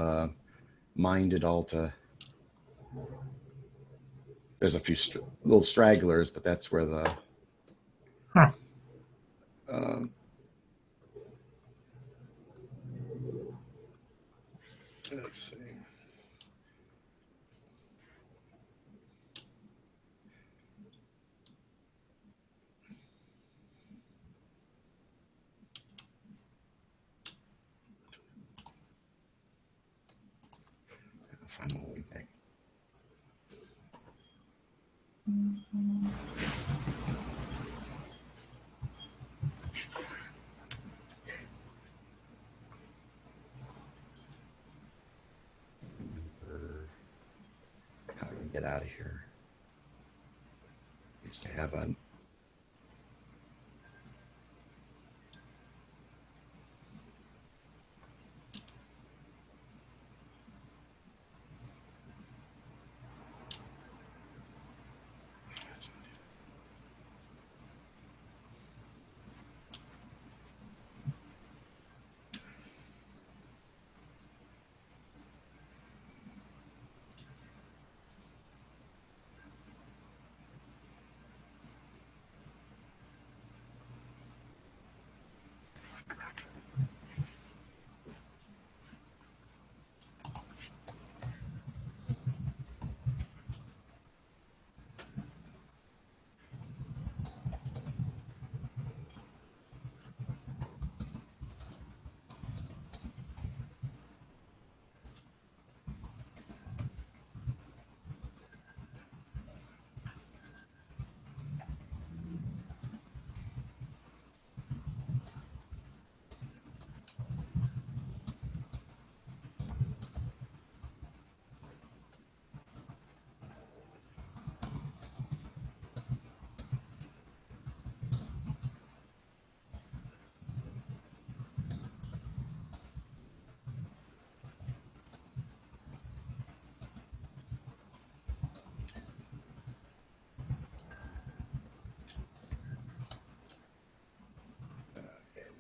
mined it all to. There's a few little stragglers, but that's where the. Huh. Let's see. I'll find my way back. How do we get out of here? Used to have a.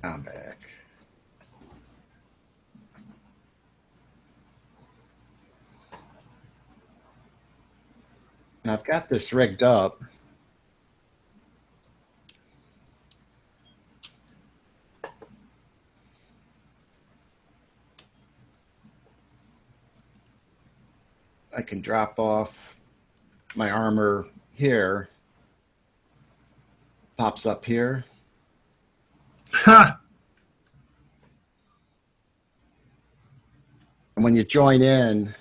I'm back. And I've got this rigged up. I can drop off my armor here. Pops up here. Ha! And when you join in,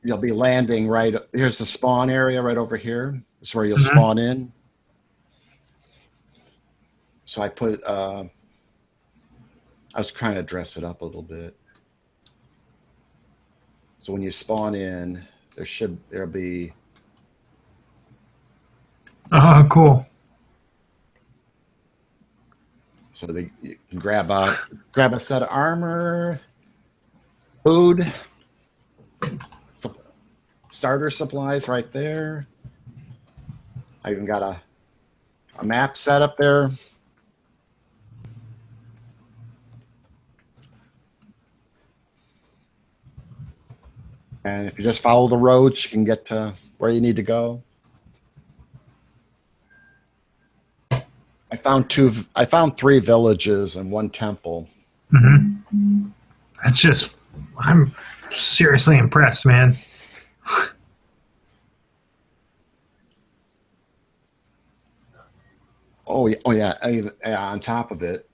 you'll be landing right. Here's the spawn area right over here. This is where you'll spawn in. So I put, I was trying to dress it up a little bit. So when you spawn in, there'll be. Oh, cool. So you can grab a set of armor, food, starter supplies right there. I even got a map set up there. And if you just follow the roads, you can get to where you need to go. I found 3 villages and 1 temple. Mm-hmm. That's just, I'm seriously impressed, man. Oh yeah. On top of it,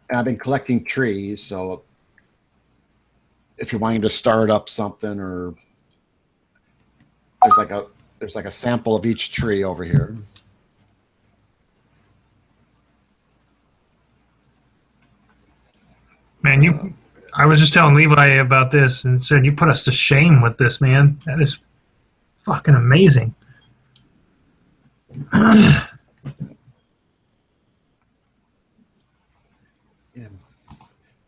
and I've been collecting trees. So if you're wanting to start up something, or there's like a sample of each tree over here. Man, I was just telling Levi about this and said, you put us to shame with this, man. That is fucking amazing.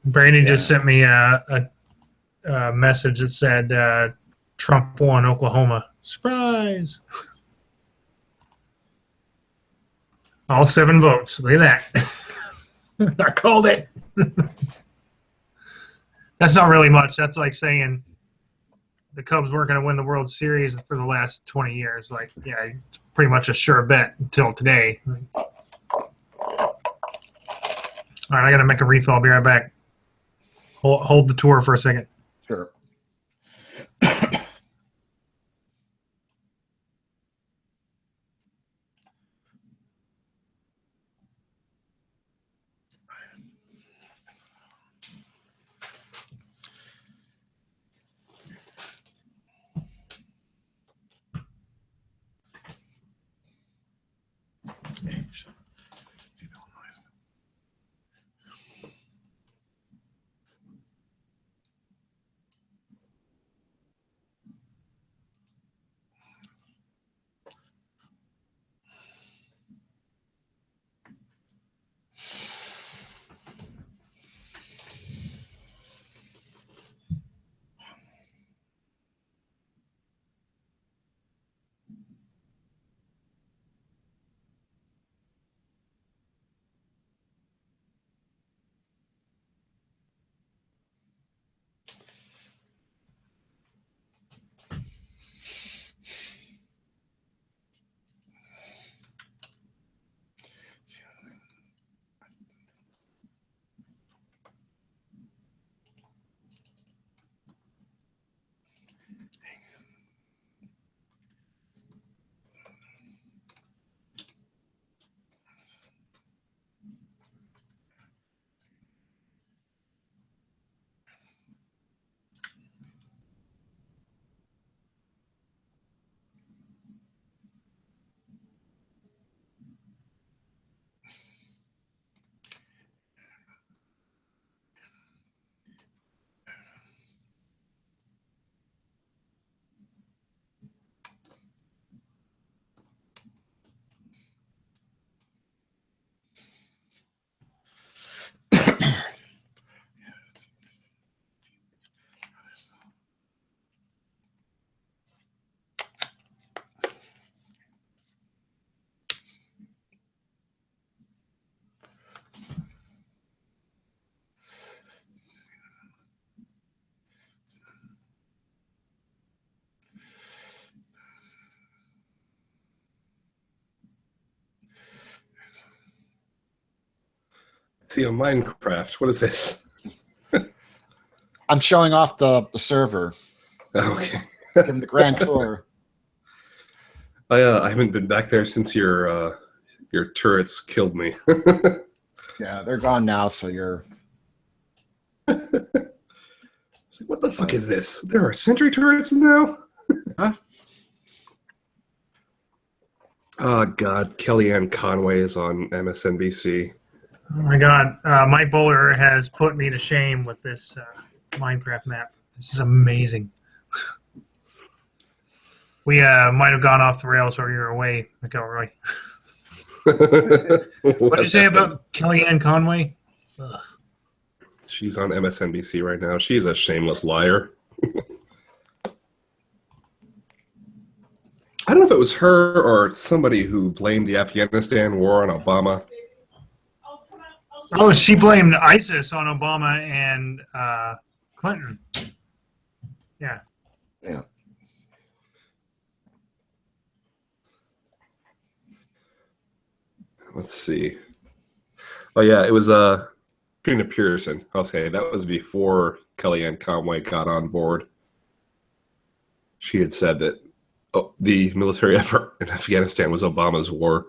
Brady just sent me a message that said Trump won Oklahoma. Surprise! All 7 votes. Look at that. I called it. That's not really much. That's like saying the Cubs weren't going to win the World Series for the last 20 years. Like, yeah, it's pretty much a sure bet until today. All right, I got to make a refill. I'll be right back. Hold the tour for a second. Sure. See a Minecraft. What is this? I'm showing off the server. Okay. Give him the grand tour. I haven't been back there since your turrets killed me. Yeah, they're gone now, so you're... What the fuck is this? There are sentry turrets now? Huh? Oh, God. Kellyanne Conway is on MSNBC. Oh my God, Mike Bowler has put me to shame with this Minecraft map. This is amazing. We might have gone off the rails while you were away, McElroy. What did you say about Kellyanne Conway? Ugh. She's on MSNBC right now. She's a shameless liar. I don't know if it was her or somebody who blamed the Afghanistan war on Obama. Oh, she blamed ISIS on Obama and Clinton. Yeah. Yeah. Let's see. Oh, yeah, it was Trina Pearson. Okay, that was before Kellyanne Conway got on board. She had said that the military effort in Afghanistan was Obama's war.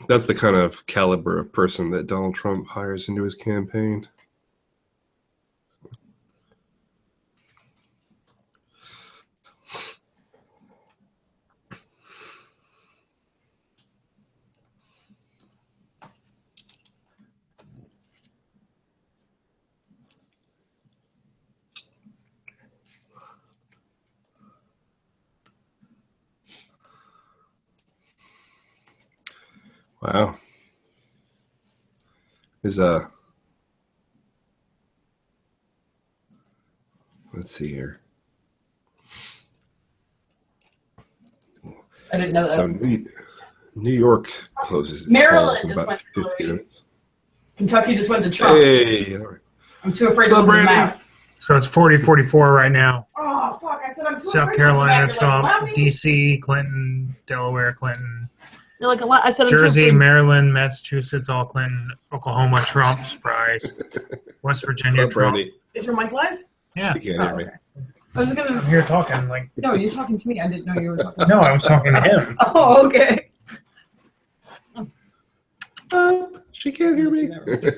That's the kind of caliber of person that Donald Trump hires into his campaign. Wow. There's let's see here. I didn't know that. So New York closes. Maryland in just about went to 50 minutes. Kentucky just went to Trump. Hey, all right. I'm too afraid What's to up, look at the Brandon? map. So it's 40-44 right now. Oh, fuck. I said I'm too South afraid Carolina, to look at the map. Trump, You're like, D.C., Clinton, Delaware, Clinton, You're like, I said I'm too Jersey, afraid. Maryland, Massachusetts, all Clinton, Oklahoma, Trump, surprise, West Virginia, What's up, Trump. Brandy? Is your mic live? Yeah, You can't Oh, hear me. okay. I was gonna. I'm here talking like. No, you're talking to me. I didn't know you were talking. No, I was talking to him. Oh, okay. She can't hear me.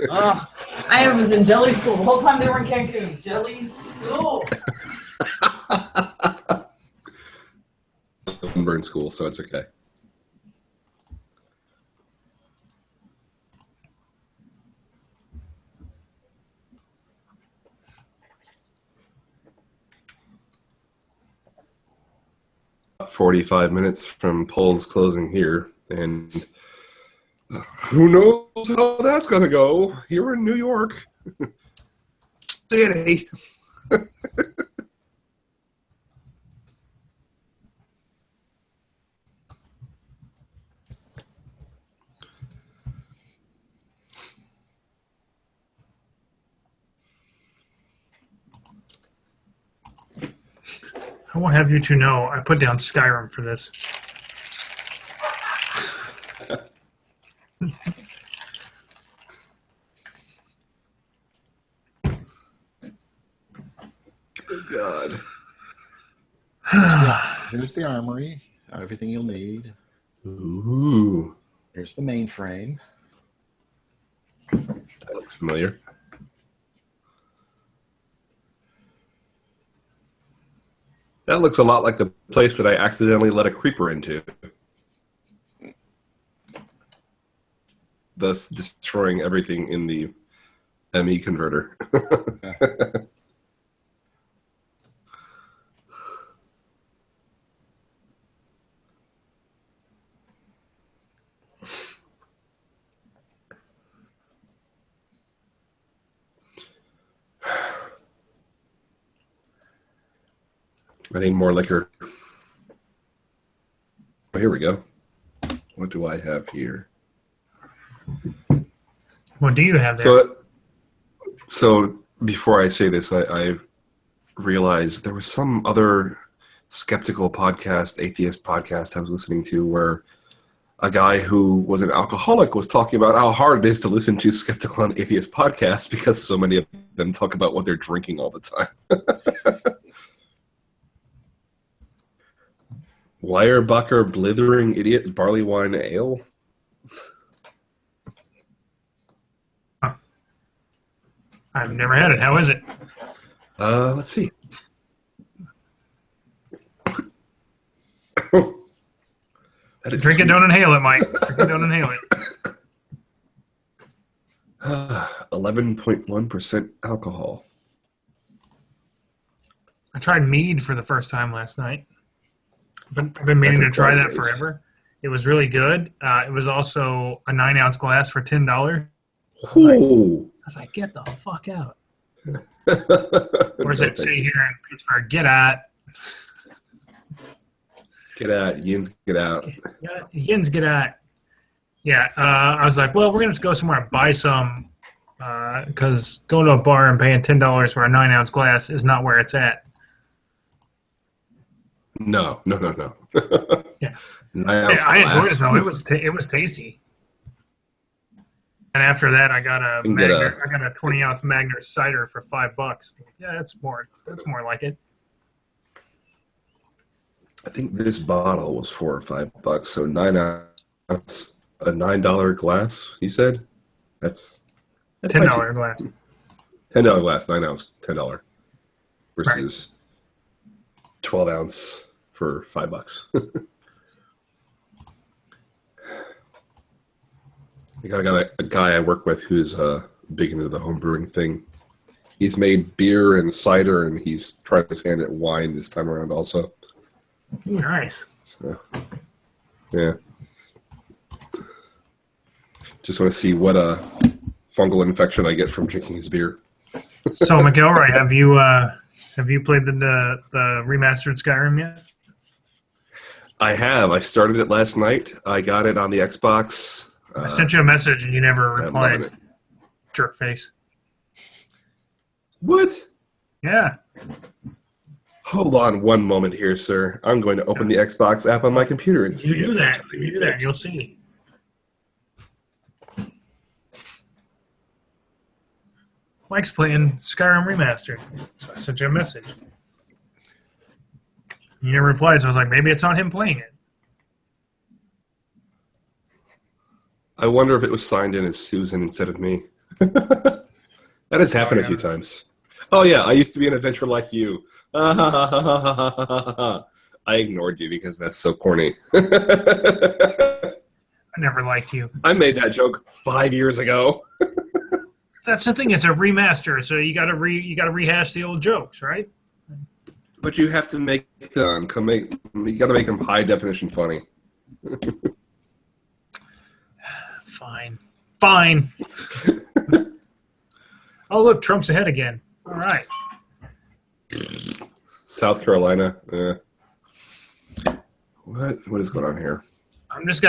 Oh, I was in jelly school the whole time they were in Cancun. Jelly school. Burn school, so it's okay. About 45 minutes from polls closing here, and who knows how that's gonna go here in New York City. I will have you two know I put down Skyrim for this. Good God. Here's the armory. Everything you'll need. Ooh, Here's the mainframe. that looks familiar. That looks a lot like the place that I accidentally let a creeper into, thus destroying everything in the ME converter. I need more liquor. Oh, here we go. What do I have here? What do you have there? So before I say this, I realized there was some other skeptical podcast, atheist podcast I was listening to where a guy who was an alcoholic was talking about how hard it is to listen to skeptical and atheist podcasts because so many of them talk about what they're drinking all the time. Weyerbacher Blithering Idiot Barley Wine Ale. I've never had it. How is it? Let's see. Drink it, don't inhale it, Mike. Drink it, don't inhale it. 11.1% alcohol. I tried mead for the first time last night. I've been meaning to try that forever. It was really good. It was also a 9-ounce glass for $10. Ooh. I was like, get the fuck out. Or as they say here in Pittsburgh, get at. Get out. Yins, get out. Yins, get at. Yeah, I was like, well, we're going to go somewhere and buy some because going to a bar and paying $10 for a 9-ounce glass is not where it's at. No. Yeah. 9-ounce I enjoyed glass. it, though. It was tasty. And after that, I got a 20-ounce Magner cider for $5. Yeah, that's more like it. I think this bottle was $4 or $5, so 9-ounce, a $9 glass. You said that's $10 glass. $10 glass, 9-ounce, $10 versus 12-ounce for $5. I got a guy I work with who's big into the home brewing thing. He's made beer and cider, and he's tried his hand at wine this time around also. Ooh, nice. So, yeah. Just want to see what fungal infection I get from drinking his beer. So, McElroy, have you played the remastered Skyrim yet? I have. I started it last night. I got it on the Xbox. I sent you a message and you never I'm loving replied. it. Jerk face. What? Yeah. Hold on one moment here, sir. I'm going to open the Xbox app on my computer and see You do if that. that's You do that. You'll see. Mike's playing Skyrim Remastered. So I sent you a message. You never replied, so I was like, maybe it's not him playing it. I wonder if it was signed in as Susan instead of me. That has happened a few times. Oh, yeah, I used to be an adventurer like you. I ignored you because that's so corny. I never liked you. I made that joke 5 years ago. That's the thing. It's a remaster, so you got to rehash the old jokes, right? But you have to make them you got to make them high definition funny. Fine. Oh, look, Trump's ahead again. All right. South Carolina. What is going on here? I just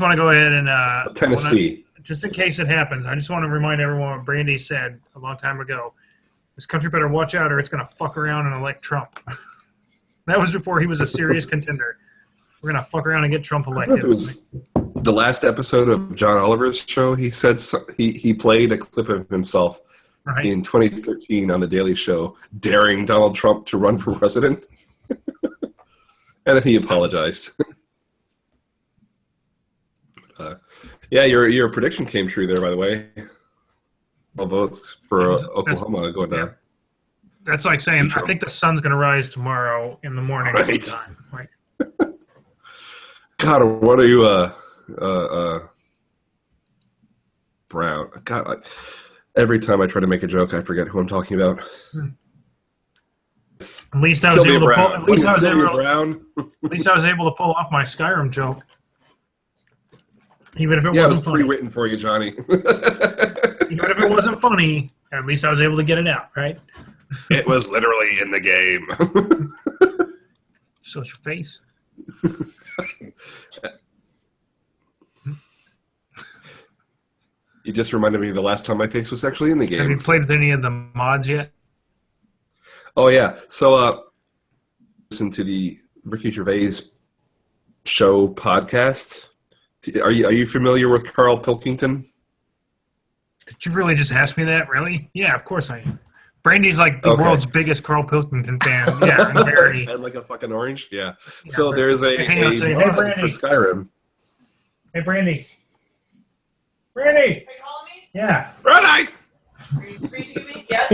want to go ahead and Tennessee. Just in case it happens, I just want to remind everyone what Brandy said a long time ago. This country better watch out or it's going to fuck around and elect Trump. That was before he was a serious contender. We're going to fuck around and get Trump elected. It was the last episode of John Oliver's show. He said he played a clip of himself in 2013 on The Daily Show daring Donald Trump to run for president. And then he apologized. Yeah, your prediction came true there, by the way. All votes for Oklahoma going down. That's like saying, I think the sun's going to rise tomorrow in the morning sometime. Right. God, what are you, Brown? God, every time I try to make a joke, I forget who I'm talking about. At least I was able to pull. At least I was able to pull off my Skyrim joke, even if it wasn't funny. Pre-written for you, Johnny. Even if it wasn't funny, at least I was able to get it out, right? It was literally in the game. So it's your face. You just reminded me of the last time my face was actually in the game. Have you played with any of the mods yet? Oh, yeah. So, listen to the Ricky Gervais show podcast. Are you familiar with Carl Pilkington? Did you really just ask me that? Really? Yeah, of course I am. Brandy's like the Okay. world's biggest Carl Pilkington fan. Yeah, I'm very. And like a fucking orange? Yeah. Yeah, So there's a hang on a second. mod Hey, Brandy. for Skyrim. Hey, Brandy. Brandy. Are you calling me? Yeah. Brandy! Are you screeching at me? Yes.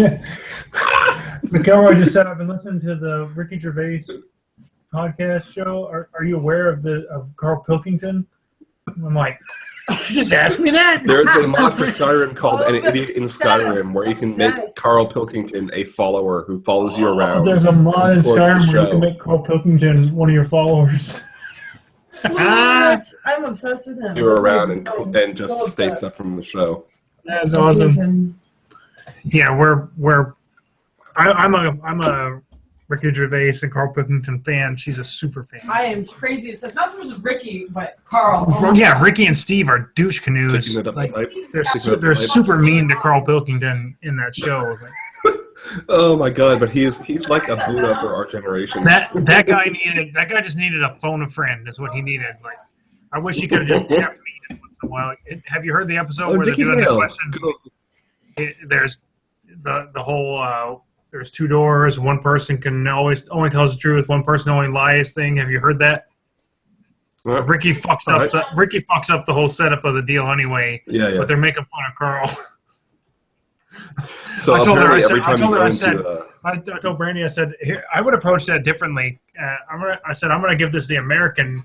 McElroy just said I've been listening to the Ricky Gervais podcast show. Are you aware of Carl Pilkington? I'm like, you just asked me that. There's a mod for Skyrim called Oh, An Idiot in Skyrim where you can make obsessed. Carl Pilkington a follower who follows you around. There's a mod in Towards the Skyrim where you show. can make Carl Pilkington one of your followers. What? I'm obsessed with him. You around and So just state obsessed. stuff from the show. That's awesome. Yeah, I'm a Ricky Gervais and Carl Pilkington fan. She's a super fan. I am crazy obsessed. Not so much with Ricky, but Carl. Well, yeah, Ricky and Steve are douche canoes. Taking it up Like, the pipe. they're super mean to Carl Pilkington in that show. Like, Oh my god, but he's like a Buddha for our generation. that guy just needed a phone a friend. Is what he needed. Like, I wish he could have just tapped me in once in a while. Have you heard the episode where Dickie they're doing Dale. the question? There's the whole there's two doors. One person can only tells the truth. One person only lies thing. Have you heard that? Ricky fucks up the whole setup of the deal anyway. Yeah. But they're making fun of Carl. So I told her, apparently I said- every time I told you her, go I said- into I told Brandy, I said, here, I would approach that differently. I'm gonna give this the American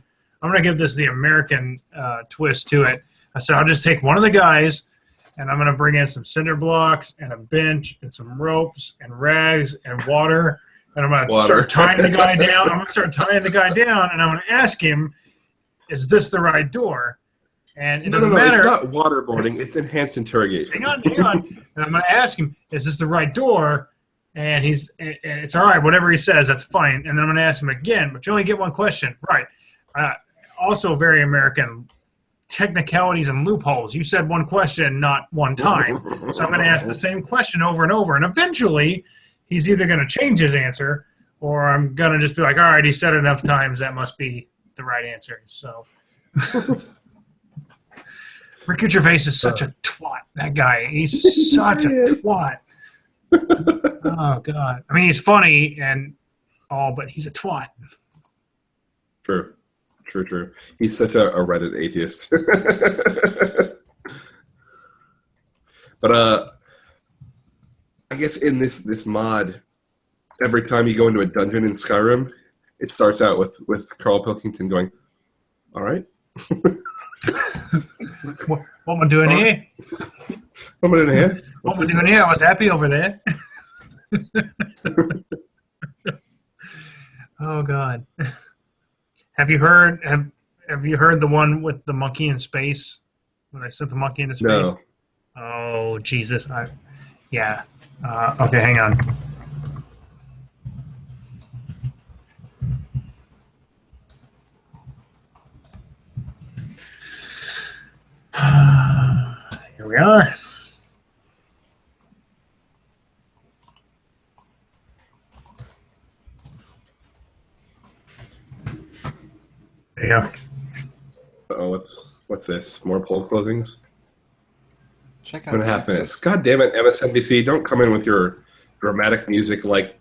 twist to it. I said, I'll just take one of the guys, and I'm gonna bring in some cinder blocks and a bench and some ropes and rags and water, and I'm gonna start tying the guy down. I'm gonna start tying the guy down, and I'm gonna ask him, "Is this the right door?" And it no, doesn't matter. it's not waterboarding, it's enhanced interrogation. Hang on. And I'm going to ask him, is this the right door? And it's all right, whatever he says, that's fine. And then I'm going to ask him again, but you only get one question. Right. Also very American, technicalities and loopholes. You said one question, not one time. So I'm going to ask the same question over and over. And eventually, he's either going to change his answer, or I'm going to just be like, all right, he said it enough times, that must be the right answer. So... Ricky Gervais is such a twat. That guy, he's such a twat. Oh God! I mean, he's funny and all, but he's a twat. True. He's such a Reddit atheist. But I guess in this mod, every time you go into a dungeon in Skyrim, it starts out with Carl Pilkington going, "All right." What am I doing here? What am I doing here? What am I doing here? I was happy over there. Oh God! Have you heard the one with the monkey in space? When I sent the monkey into space? No. Oh Jesus! Yeah. Okay, hang on. Here we are. There you go. Oh, what's this? More poll closings? Check out 2.5 minutes. God damn it, MSNBC! Don't come in with your dramatic music like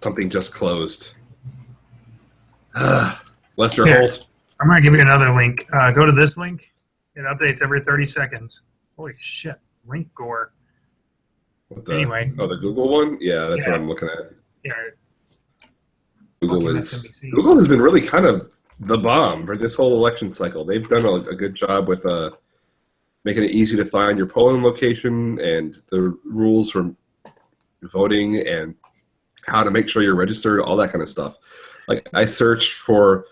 something just closed. Lester Here. Holt. I'm going to give you another link. Go to this link. It updates every 30 seconds. Holy shit. Link gore. What the, Anyway. Oh, the Google one? Yeah, that's Yeah. what I'm looking at. Yeah. Google Fucking is MSNBC. Google has been really kind of the bomb for this whole election cycle. They've done a good job with making it easy to find your polling location and the rules for voting and how to make sure you're registered, all that kind of stuff. Like I searched for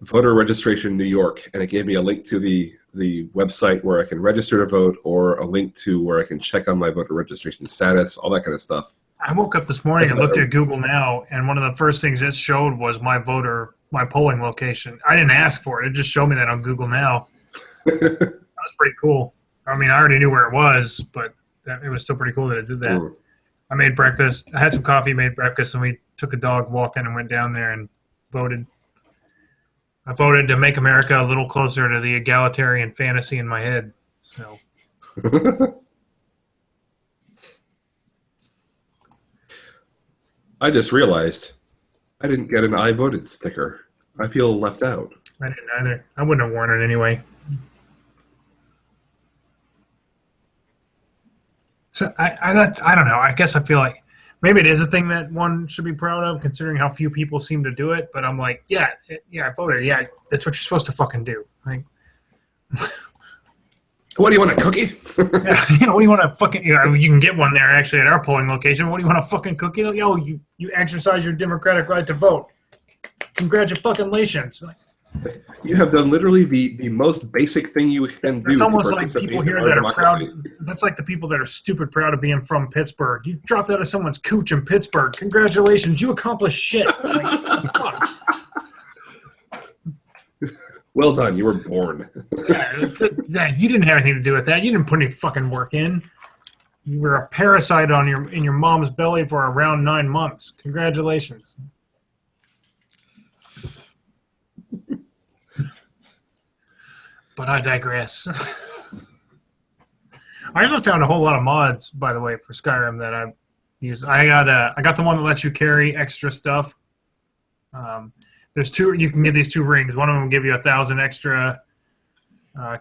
voter registration in New York, and it gave me a link to the website where I can register to vote, or a link to where I can check on my voter registration status, all that kind of stuff. I woke up this morning and looked at Google Now, and one of the first things it showed was my polling location. I didn't ask for it. It just showed me that on Google Now. That was pretty cool. I mean, I already knew where it was, but it was still pretty cool that it did that. Mm. I made breakfast. I had some coffee, made breakfast, and we took a dog walking and went down there and voted. I voted to make America a little closer to the egalitarian fantasy in my head. So I just realized I didn't get an I voted sticker. I feel left out. I didn't either. I wouldn't have worn it anyway. So I don't know. I guess I feel like maybe it is a thing that one should be proud of, considering how few people seem to do it. But I'm like, yeah, I voted. Yeah, that's what you're supposed to fucking do. Like, what do you want, a cookie? what do you want to fucking? You can get one there actually at our polling location. What do you want, a fucking cookie? Yo, you exercise your democratic right to vote. Congratulations. You have done literally the most basic thing you can do. It's almost like people here that are proud. That's like the people that are stupid proud of being from Pittsburgh. You dropped out of someone's cooch in Pittsburgh. Congratulations, you accomplished shit. Like, fuck. Well done, you were born. Yeah, you didn't have anything to do with that. You didn't put any fucking work in. You were a parasite in your mom's belly for around 9 months. Congratulations. But I digress. I haven't found a whole lot of mods, by the way, for Skyrim that I've used. I got the one that lets you carry extra stuff. There's two. You can get these 2 rings. One of them will give you 1,000 extra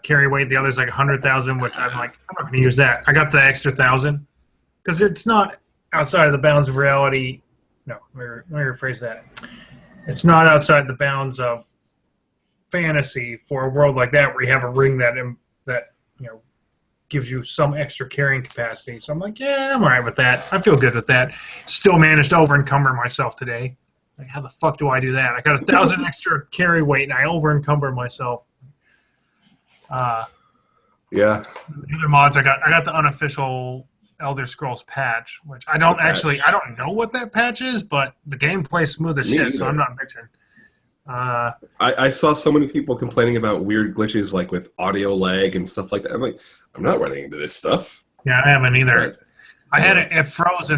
carry weight. The other's like 100,000, which I'm like, I'm not going to use that. I got the extra 1,000 because it's not outside of the bounds of reality. No, let me rephrase that. It's not outside the bounds of fantasy for a world like that where you have a ring that gives you some extra carrying capacity. So I'm like, yeah, I'm all right with that. I feel good with that. Still managed to over-encumber myself today. Like, how the fuck do I do that? I got 1,000 extra carry weight and I over-encumber myself. Yeah. The other mods I got the unofficial Elder Scrolls patch, which I don't know what that patch is, but the gameplay's smooth as shit, so I'm not bitching. I saw so many people complaining about weird glitches like with audio lag and stuff like that. I'm like, I'm not running into this stuff. Yeah, I haven't either. I had it froze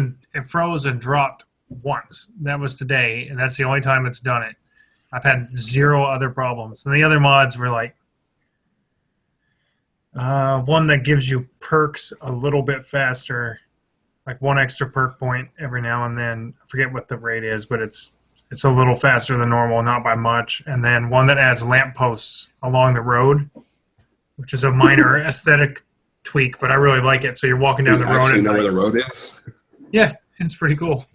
and dropped once. That was today, and that's the only time it's done it. I've had 0 other problems. And the other mods were like one that gives you perks a little bit faster, like 1 extra perk point every now and then. I forget what the rate is, but it's a little faster than normal, not by much. And then one that adds lampposts along the road, which is a minor aesthetic tweak, but I really like it. So you're walking down the road. You know where the road is? Yeah, it's pretty cool.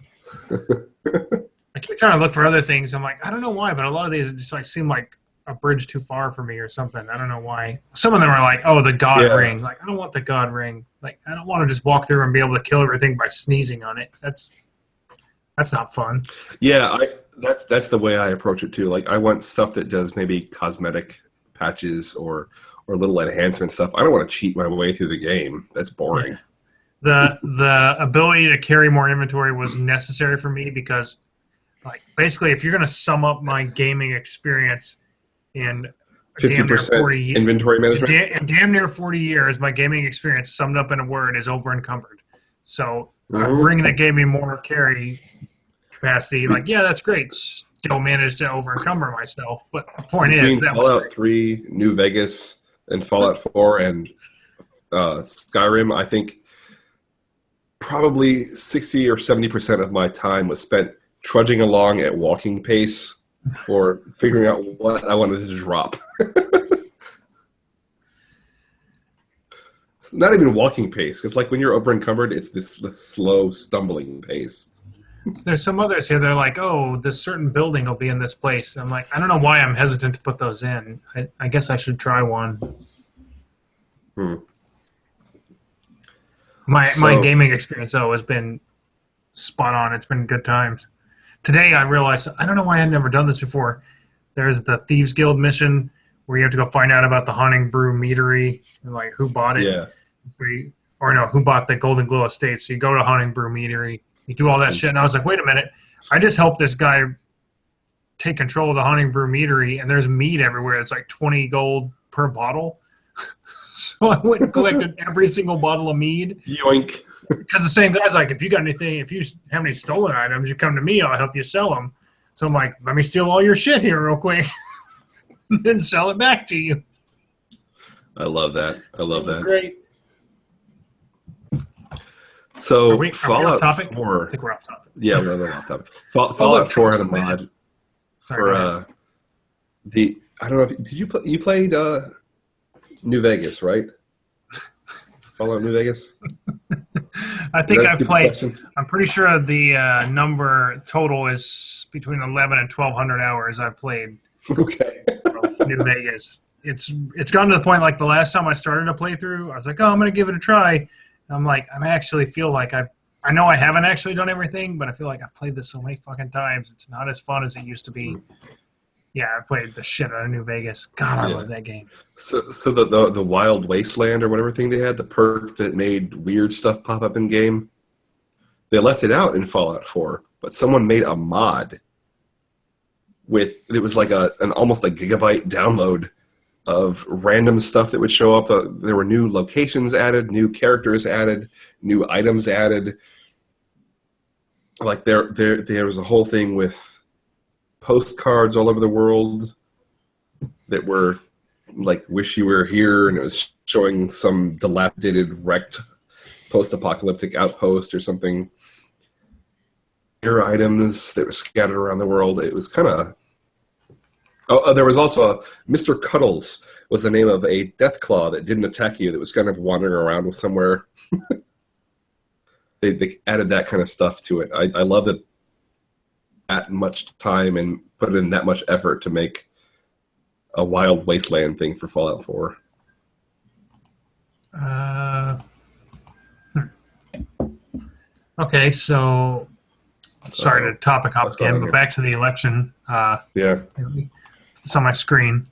I keep trying to look for other things. I'm like, I don't know why, but a lot of these just like seem like a bridge too far for me or something. I don't know why. Some of them are like, oh, the God ring. Like, I don't want the God ring. Like, I don't want to just walk through and be able to kill everything by sneezing on it. That's not fun. Yeah, that's the way I approach it too. Like, I want stuff that does maybe cosmetic patches or little enhancement stuff. I don't want to cheat my way through the game. That's boring. The ability to carry more inventory was necessary for me because, like, basically, if you're going to sum up my gaming experience in 50% inventory management, in damn near 40 years, my gaming experience summed up in a word is over encumbered. So a ring that gave me more carry capacity, like, yeah, that's great. Still managed to over encumber myself. But the point is that Fallout 3, New Vegas, and Fallout 4 and Skyrim, I think probably 60 or 70% of my time was spent trudging along at walking pace or figuring out what I wanted to drop. It's not even walking pace, because like when you're over encumbered, it's this slow stumbling pace. There's some others here. They're like, oh, this certain building will be in this place. I'm like, I don't know why I'm hesitant to put those in. I guess I should try one. My gaming experience, though, has been spot on. It's been good times. Today, I realized, I don't know why I'd never done this before. There's the Thieves Guild mission where you have to go find out about the Haunting Brew meadery and, like, who bought it. Yeah. Who bought the Golden Glow estate. So you go to Haunting Brew meadery. You do all that shit. And I was like, wait a minute. I just helped this guy take control of the Haunting Brew meadery, and there's mead everywhere. It's like 20 gold per bottle. So I went and collected every single bottle of mead. Yoink. Because the same guy's like, if you have any stolen items, you come to me, I'll help you sell them. So I'm like, let me steal all your shit here real quick. then sell it back to you. I love that. I love that. Great. So Are we Fallout off topic? 4. I think we're off topic. Yeah, we're a little off topic. Fallout 4 had a mod Sorry, for the. I don't know. Did you play? You played New Vegas, right? Fallout New Vegas. I think I've played. Question? I'm pretty sure the number total is between 11 and 1,200 hours I've played Okay. of New Vegas. It's gotten to the point like the last time I started a playthrough, I was like, oh, I'm going to give it a try. And I'm like, I actually feel like I know I haven't actually done everything, but I feel like I've played this so many fucking times. It's not as fun as it used to be. Yeah, I played the shit out of New Vegas. God, I love that game. So the Wild Wasteland or whatever thing they had, the perk that made weird stuff pop up in game, they left it out in Fallout 4, but someone made a mod with it was like an almost a gigabyte download of random stuff that would show up. There were new locations added, new characters added, new items added. Like there was a whole thing with postcards all over the world that were like "Wish you were here," and it was showing some dilapidated, wrecked, post-apocalyptic outpost or something. Here items that were scattered around the world. It was kind of. Oh, there was also Mr. Cuddles was the name of a death claw that didn't attack you, that was kind of wandering around with somewhere. They added that kind of stuff to it. I love that much time and put in that much effort to make a Wild Wasteland thing for Fallout 4. Okay, so sorry to topic hop again, but back to the election. Yeah. It's on my screen.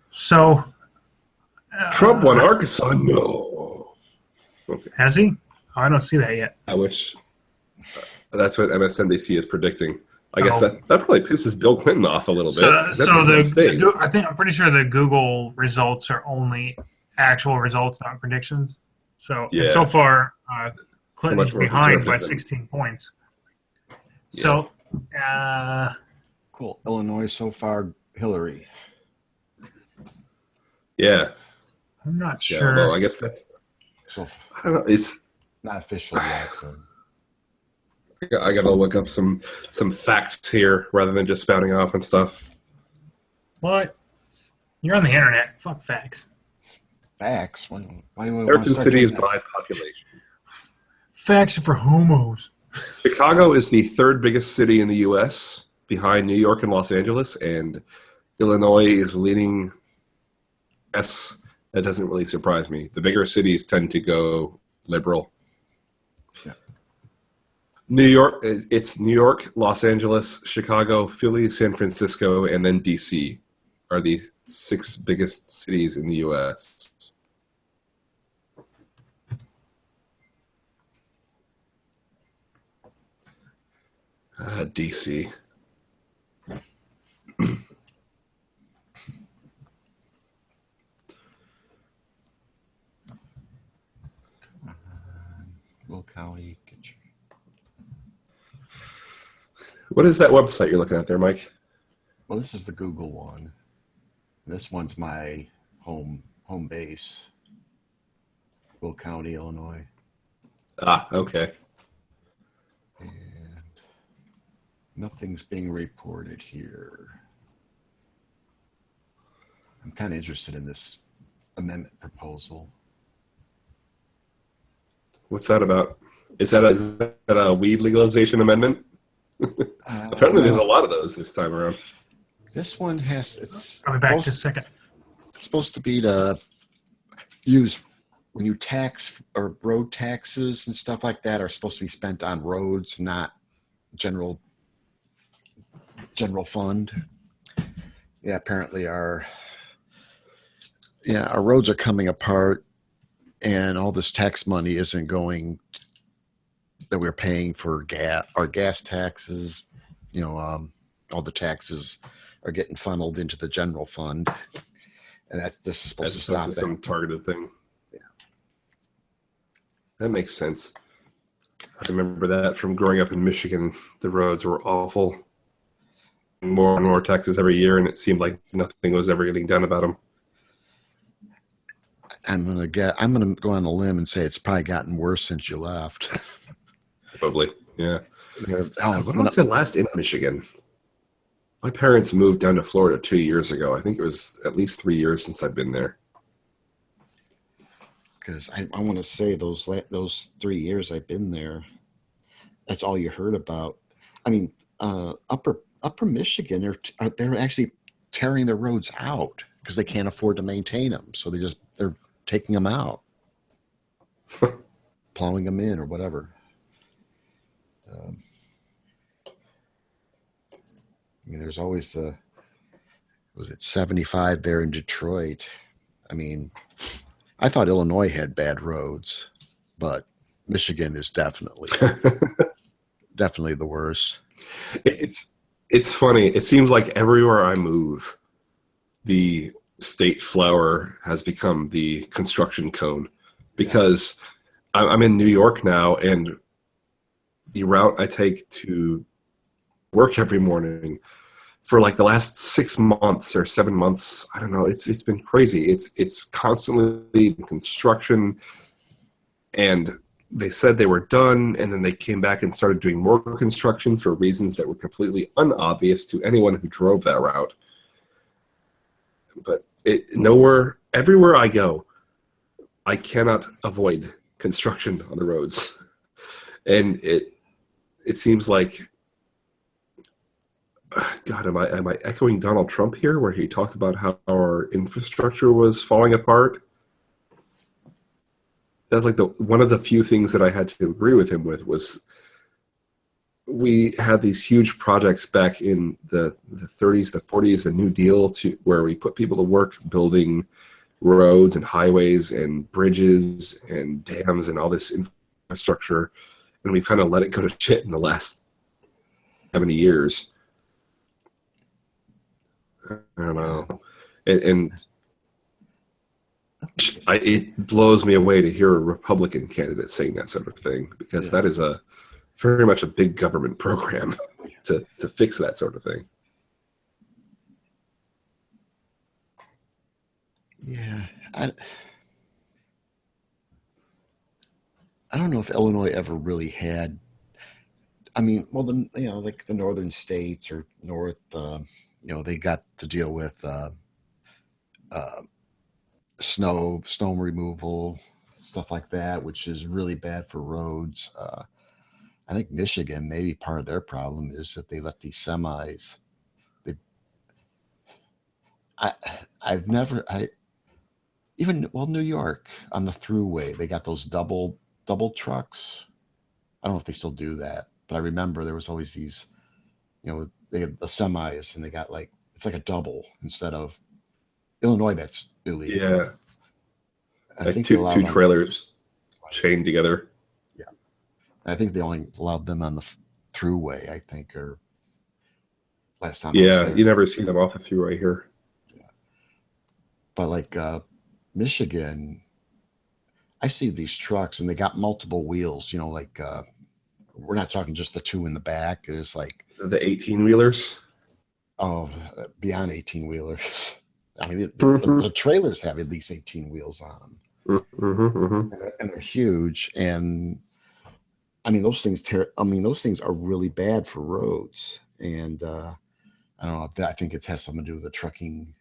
So Trump won Arkansas. No. Okay. Has he? Oh, I don't see that yet. I wish. That's what MSNBC is predicting. I guess that probably pisses Bill Clinton off a little bit. I'm pretty sure the Google results are only actual results, not predictions. So so far, Clinton's behind by 16 points. Yeah. So, cool. Illinois so far, Hillary. Yeah. I'm not Yeah, sure. well, I guess that's. So I don't know. It's not official yet. I gotta look up some facts here rather than just spouting off and stuff. What? You're on the internet. Fuck facts. Facts? Why American cities by population. Facts are for homos. Chicago is the third biggest city in the U.S. behind New York and Los Angeles, and Illinois is leading. Yes, that doesn't really surprise me. The bigger cities tend to go liberal. Yeah. New York, it's New York, Los Angeles, Chicago, Philly, San Francisco, and then D.C. are the 6 biggest cities in the U.S. D.C. Will County. What is that website you're looking at there, Mike? Well, this is the Google one. This one's my home base. Will County, Illinois. Ah, okay. And nothing's being reported here. I'm kind of interested in this amendment proposal. What's that about? Is that a weed legalization amendment? Apparently there's a lot of those this time around. This one it's I'll be back just a second. It's supposed to be to use when you tax or road taxes and stuff like that are supposed to be spent on roads, not general fund. Yeah, apparently our roads are coming apart, and all this tax money isn't going that we're paying for our gas taxes. All the taxes are getting funneled into the general fund, and this is supposed to stop that. Some targeted thing. Yeah, that makes sense. I remember that from growing up in Michigan. The roads were awful. more and more taxes every year, and it seemed like nothing was ever getting done about them. I'm gonna go on a limb and say it's probably gotten worse since you left. Probably, yeah. Oh, When was I last in Michigan? My parents moved down to Florida 2 years ago. I think it was at least 3 years since I've been there. because I want to say those 3 years I've been there, that's all you heard about. I mean, upper Michigan, they're actually tearing their roads out because they can't afford to maintain them, so they're taking them out, plowing them in or whatever. I mean, there's always was it 75 there in Detroit? I mean, I thought Illinois had bad roads, but Michigan is definitely the worst. It's funny. It seems like everywhere I move, the state flower has become the construction cone, because I'm in New York now, and the route I take to work every morning for like the last 6 months or 7 months, I don't know, it's been crazy. It's constantly construction, and they said they were done, and then they came back and started doing more construction for reasons that were completely unobvious to anyone who drove that route. But everywhere I go, I cannot avoid construction on the roads. And it seems like, God, am I echoing Donald Trump here, where he talked about how our infrastructure was falling apart? That was like one of the few things that I had to agree with him with was, we had these huge projects back in the 30s, the 40s, the New Deal, where we put people to work building roads and highways and bridges and dams and all this infrastructure, and we've kind of let it go to shit in the last 70 years. I don't know. And it blows me away to hear a Republican candidate saying that sort of thing, because that is very much a big government program to fix that sort of thing. Yeah. I don't know if Illinois ever really had, I mean, well, like the northern states or north, they got to deal with snow removal, stuff like that, which is really bad for roads. I think Michigan, maybe part of their problem is that they let these semis. New York on the thruway, they got those double trucks. I don't know if they still do that, but I remember there was always these, they had the semis, and they got it's like a double instead of Illinois. That's illegal. Yeah, I like think two trailers chained together. Yeah, I think they only allowed them on the thruway, I think, or last time. Yeah, you never see them off the thruway here. Yeah. But Michigan, I see these trucks, and they got multiple wheels. We're not talking just the two in the back. It's like the 18-wheelers. Oh, beyond 18-wheelers. I mean, the trailers have at least 18 wheels on them, and they're huge. And I mean, those things are really bad for roads. And I don't know. I think it has something to do with the trucking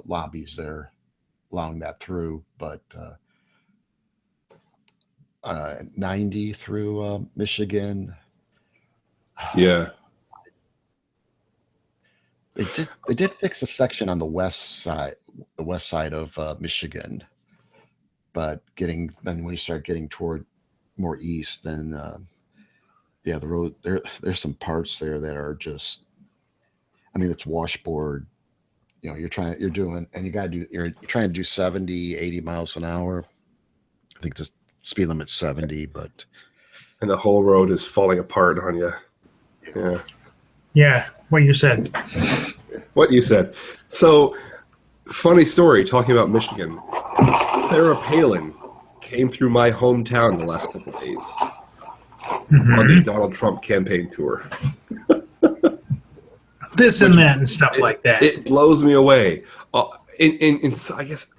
lobbies there allowing that through. But 90 through Michigan. Yeah. They did fix a section on the west side of Michigan, but then when you start getting toward more east, then the road there's some parts there that are just, I mean, it's washboard. You're trying to do 70, 80 miles an hour. I think the speed limit's 70, but and the whole road is falling apart on you. Yeah. Yeah, what you said. What you said. So, funny story talking about Michigan. Sarah Palin came through my hometown the last couple of days on the Donald Trump campaign tour. this and that and stuff like that. It blows me away. I guess,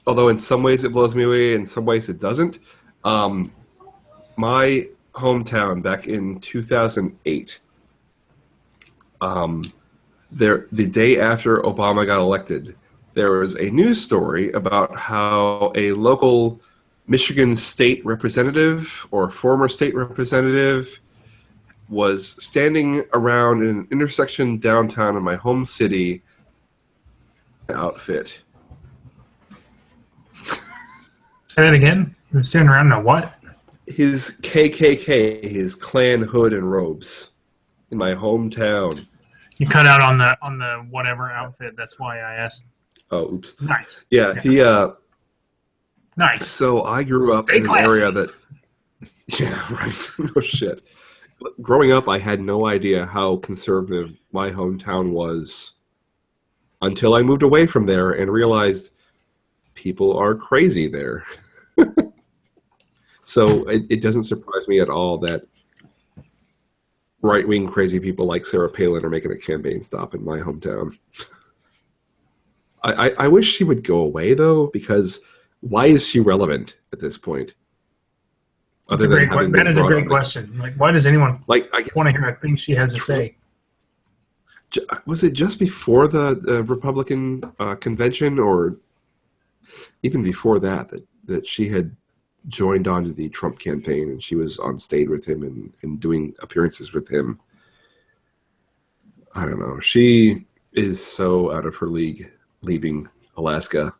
although in some ways it blows me away, in some ways it doesn't. My hometown back in 2008, the day after Obama got elected, there was a news story about how a local Michigan state representative or former state representative was standing around in an intersection downtown in my home city outfit. Say that again? You're standing around in a what? His KKK, his Klan hood and robes in my hometown. You cut out on the whatever outfit. That's why I asked. Oh, oops. Nice. Yeah, Nice. So I grew up in an area that... Yeah, right. No shit. Growing up, I had no idea how conservative my hometown was until I moved away from there and realized people are crazy there. So it doesn't surprise me at all that right-wing crazy people like Sarah Palin are making a campaign stop in my hometown. I wish she would go away, though, because why is she relevant at this point? That is a great question. Like, why does anyone want to hear things she has to say? Was it just before the Republican convention, or even before that she had joined onto the Trump campaign and she was on stage with him and doing appearances with him? I don't know. She is so out of her league, leaving Alaska.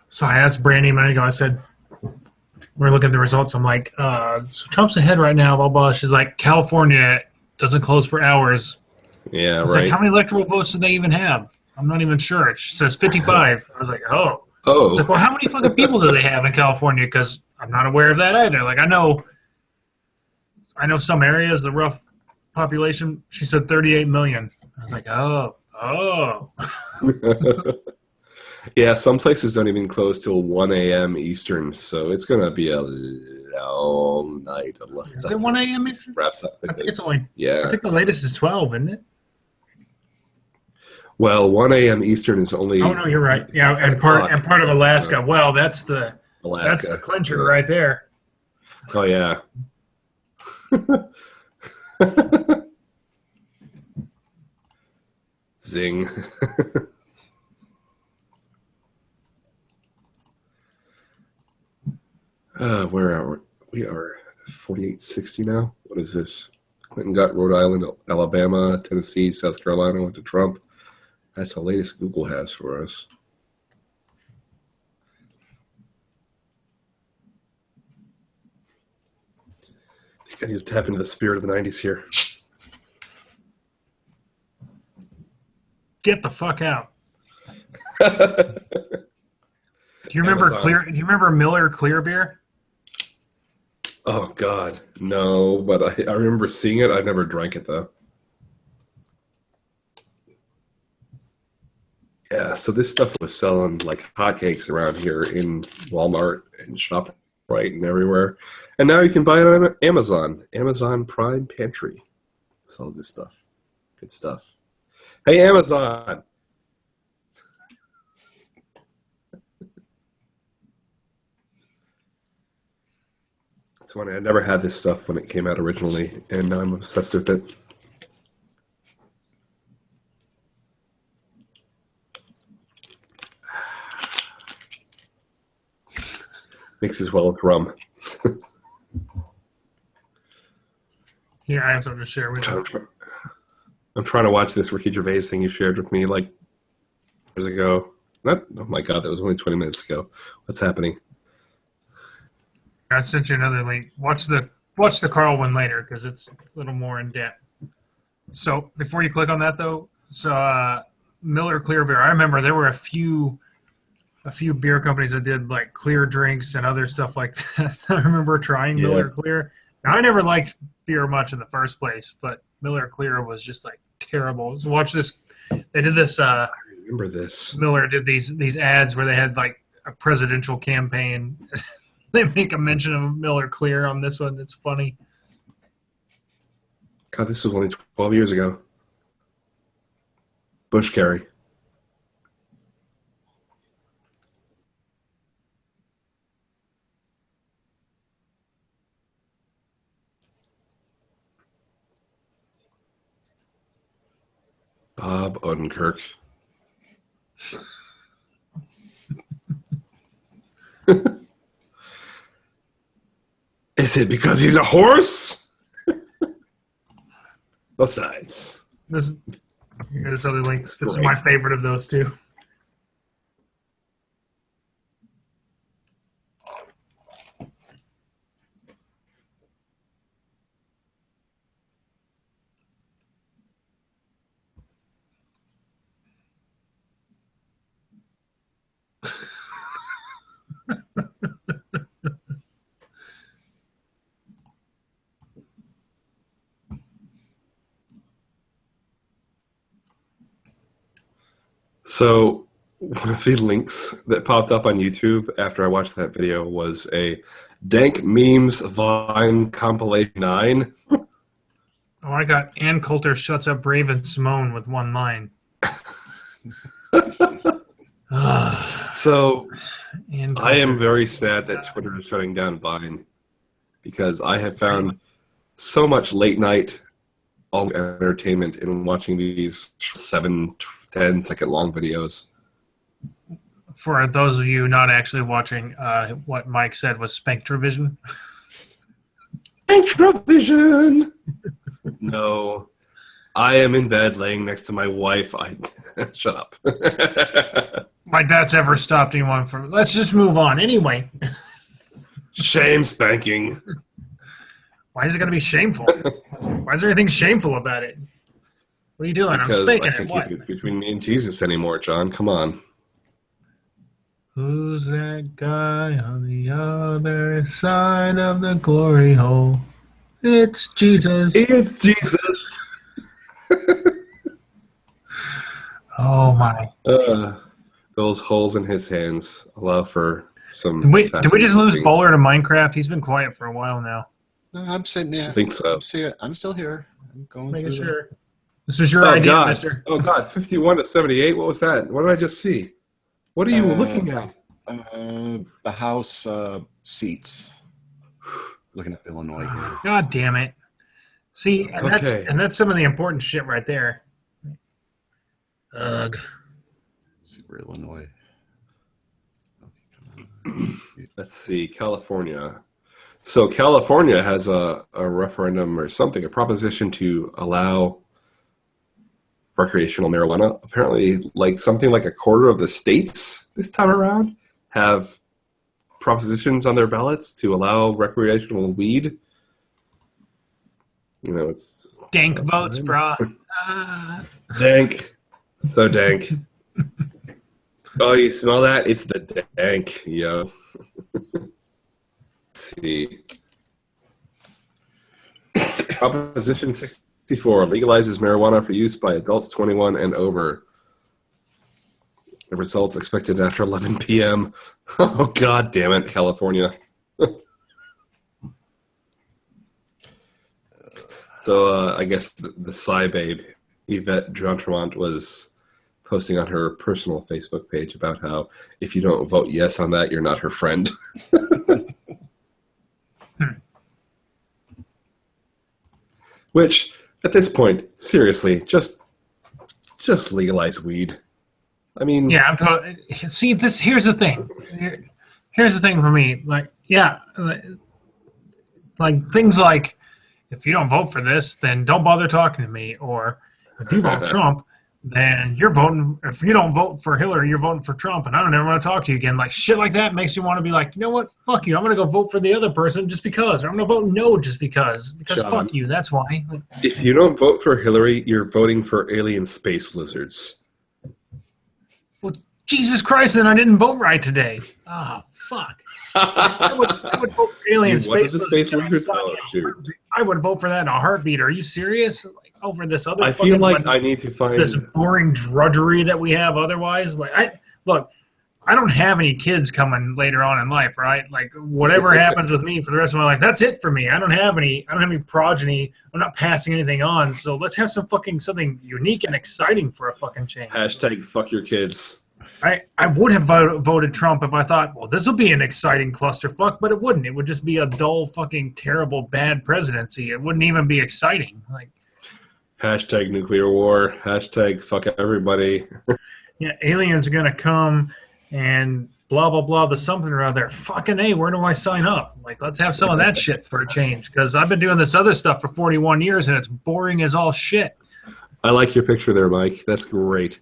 So I asked Brandy a minute ago, I said, we're looking at the results. I'm like, so Trump's ahead right now, blah, blah. She's like, California doesn't close for hours. Yeah, right. Like, how many electoral votes do they even have? I'm not even sure. She says 55. I was like, oh. It's like, well, how many fucking people do they have in California? Because I'm not aware of that either. Like, I know some areas, the rough population, she said 38 million. I was like, oh. Yeah, some places don't even close till 1 a.m. Eastern, so it's going to be a long night. Is it 1 a.m. Eastern? Wraps up. I think it's only. Yeah. I think the latest is 12, isn't it? Well, 1 a.m. Eastern is only. Oh no, you're right. Yeah, and part of Alaska. Well, that's the clincher right there. Oh yeah. Zing. Where are we? We are 4860 now. What is this? Clinton got Rhode Island, Alabama, Tennessee, South Carolina, went to Trump. That's the latest Google has for us. I think I need to tap into the spirit of the 90s here. Get the fuck out. Do you remember Do you remember Miller Clear Beer? Oh God, no! But I remember seeing it. I never drank it though. Yeah, so this stuff was selling like hotcakes around here in Walmart and ShopRite and everywhere, and now you can buy it on Amazon. Amazon Prime Pantry. Sell this stuff. Good stuff. Hey, Amazon. It's funny. I never had this stuff when it came out originally, and now I'm obsessed with it. Mixes well with rum. Here, I have something to share with you. I'm trying to watch this Ricky Gervais thing you shared with me like years ago. Oh my God, that was only 20 minutes ago. What's happening? I sent you another link. Watch the Carl one later because it's a little more in depth. So before you click on that though, Miller Clear Beer. I remember there were a few beer companies that did like clear drinks and other stuff like that. I remember trying Miller Clear. Now I never liked beer much in the first place, but Miller Clear was just like terrible. So watch this. They did this. I remember this. Miller did these ads where they had like a presidential campaign. They make a mention of Miller Clear on this one. It's funny. God, this was only 12 years ago. Bush Kerry. Bob Odenkirk. Is it because he's a horse? Both sides. Here's other links. This is Great. my favorite of those two. So one of the links that popped up on YouTube after I watched that video was a Dank Memes Vine Compilation 9. Oh, I got Ann Coulter shuts up Brave and Simone with one line. So Ann I am Coulter. very sad that Twitter is shutting down Vine because I have found so much late night entertainment in watching these 7-10 second long videos. For those of you not actually watching, what Mike said was Spanktravision. Introvision. No, I am in bed laying next to my wife. Shut up. My dad's ever stopped anyone from. Let's just move on. Anyway, Shame spanking. why is it going to be shameful? Why is there anything shameful about it? What are you doing? Because I'm I spanking can't it. What? keep it between me and Jesus anymore, John. Come on. Who's that guy on the other side of the glory hole? It's Jesus. It's Jesus. Oh my! Those holes in his hands allow for some. Did we just lose fascinating things. Bowler to Minecraft? He's been quiet for a while now. No, I'm sitting there. I think so. I'm still here. I'm going Making through sure. This is your Oh idea, God! Mister. Oh God! 51 to 78. What was that? What did I just see? What are you looking at? the House seats. Looking at Illinois here. God damn it! See, and Okay. that's some of the important shit right there. Ugh. Super Illinois. Let's see, California. So California has a referendum or something, a proposition to allow recreational marijuana. Apparently, like something like a quarter of the states this time around have propositions on their ballots to allow recreational weed. You know, it's Dank votes, brah. dank, so dank. Oh, you smell that? It's the dank, yo. Let's see. Proposition 64 legalizes marijuana for use by adults 21 and over. The results expected after 11 p.m. Oh, God damn it, California. So I guess the Psy babe, Yvette Drontremont, was posting on her personal Facebook page about how if you don't vote yes on that, you're not her friend. Which, at this point, seriously, just legalize weed. I mean, Yeah, see, this. Here's the thing. Here's the thing for me. Like, yeah, like things like, if you don't vote for this, then don't bother talking to me. Or if you vote Trump, then you're voting. If you don't vote for Hillary, you're voting for Trump, and I don't ever want to talk to you again. Like shit like that makes you want to be like, you know what? Fuck you. I'm gonna go vote for the other person just because, or I'm gonna vote no just because. Because Sean. fuck you. That's why. if you don't vote for Hillary, you're voting for alien space lizards. Well, Jesus Christ! Then I didn't vote right today. Ah, fuck. I would vote for alien You wanted space. the space lizards. lizards? Oh, shoot. I would vote for that in a heartbeat. Are you serious? Like over this other? I feel like fucking- I need to find... this boring drudgery that we have otherwise. Like look, I don't have any kids coming later on in life, right? Like whatever happens with me for the rest of my life, that's it for me. I don't have any progeny. I'm not passing anything on. So let's have something unique and exciting for a fucking change. Hashtag fuck your kids. I would have voted Trump if I thought, well, this will be an exciting clusterfuck, but it wouldn't. It would just be a dull, fucking, terrible, bad presidency. It wouldn't even be exciting. Like, hashtag nuclear war. Hashtag fuck everybody. yeah, aliens are gonna come and blah blah blah. The something or other. Fucking A, where do I sign up? Like, let's have some of that shit for a change. Because I've been doing this other stuff for 41 years and it's boring as all shit. I like your picture there, Mike. That's great.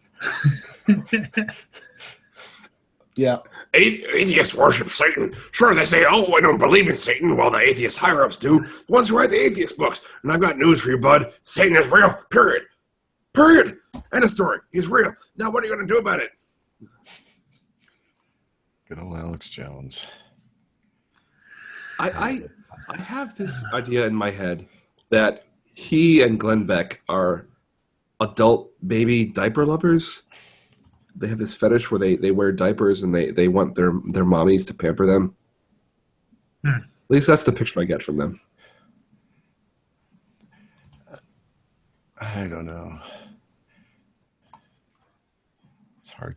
Yeah. Atheists worship Satan. Sure, they say, oh, I don't believe in Satan, while the atheist higher-ups do. The ones who write the atheist books. And I've got news for you, bud. Satan is real, period. Period. End of story. He's real. Now what are you going to do about it? Good old Alex Jones. I have this idea in my head that he and Glenn Beck are adult baby diaper lovers. They have this fetish where they wear diapers and they want their mommies to pamper them. At least that's the picture I get from them. I don't know. It's hard.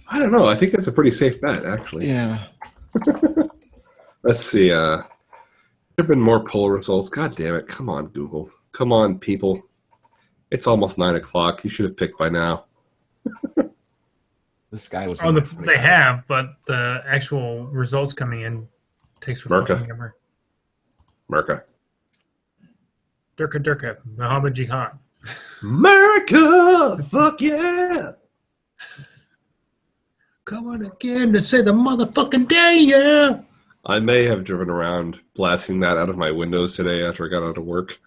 I don't know. I think that's a pretty safe bet, actually. Yeah. Let's see. There have been more poll results. God damn it. Come on, Google. Come on, people. It's almost 9 o'clock. You should have picked by now. This guy was. They have, but the actual results coming in takes for Merca. fucking ever. Merca. Durka, Muhammad Jihad. America! Fuck yeah! Come on again to say the motherfucking day, yeah! I may have driven around blasting that out of my windows today after I got out of work.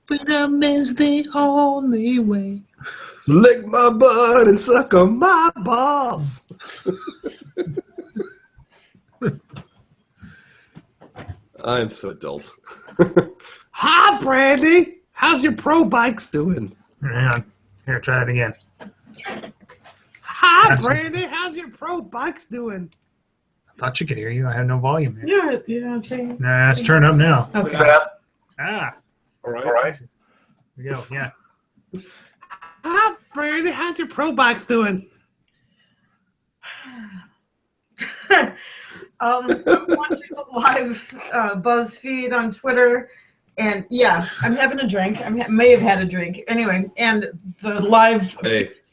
Freedom is the only way. Lick my butt and suck on my balls. I'm so adult. Hi, Brandy. How's your pro bikes doing? Hang on. Here, try it again. Hi, Brandy. How's your pro bikes doing? I thought you could hear you. I have no volume here. Yeah, I'm saying. Nah, let's turn it up now. Okay. Ah, All right. here we go. Yeah. Hi, Brandy. How's your pro bikes doing? I'm watching the live BuzzFeed on Twitter, and yeah, I'm having a drink. May have had a drink anyway, and the live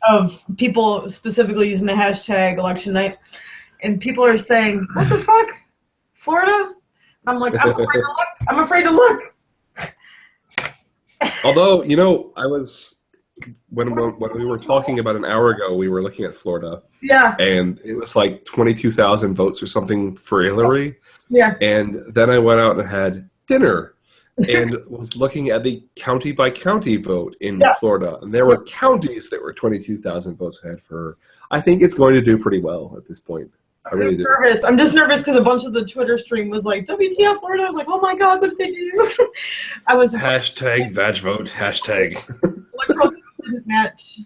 of people specifically using the hashtag election night, and people are saying, "What the fuck, Florida?" I'm like, I'm afraid to look. I'm afraid to look. Although, I was when we were talking about an hour ago, we were looking at Florida. Yeah. And it was like 22,000 votes or something for Hillary. Yeah. And then I went out and had dinner and was looking at the county by county vote in Florida. And there were counties that were 22,000 votes ahead for her. I think it's going to do pretty well at this point. I really do. Nervous. I'm just nervous because a bunch of the Twitter stream was like, WTF Florida. I was like, oh my God, what did they do? I was hashtag vag vote. Hashtag. Electoral didn't match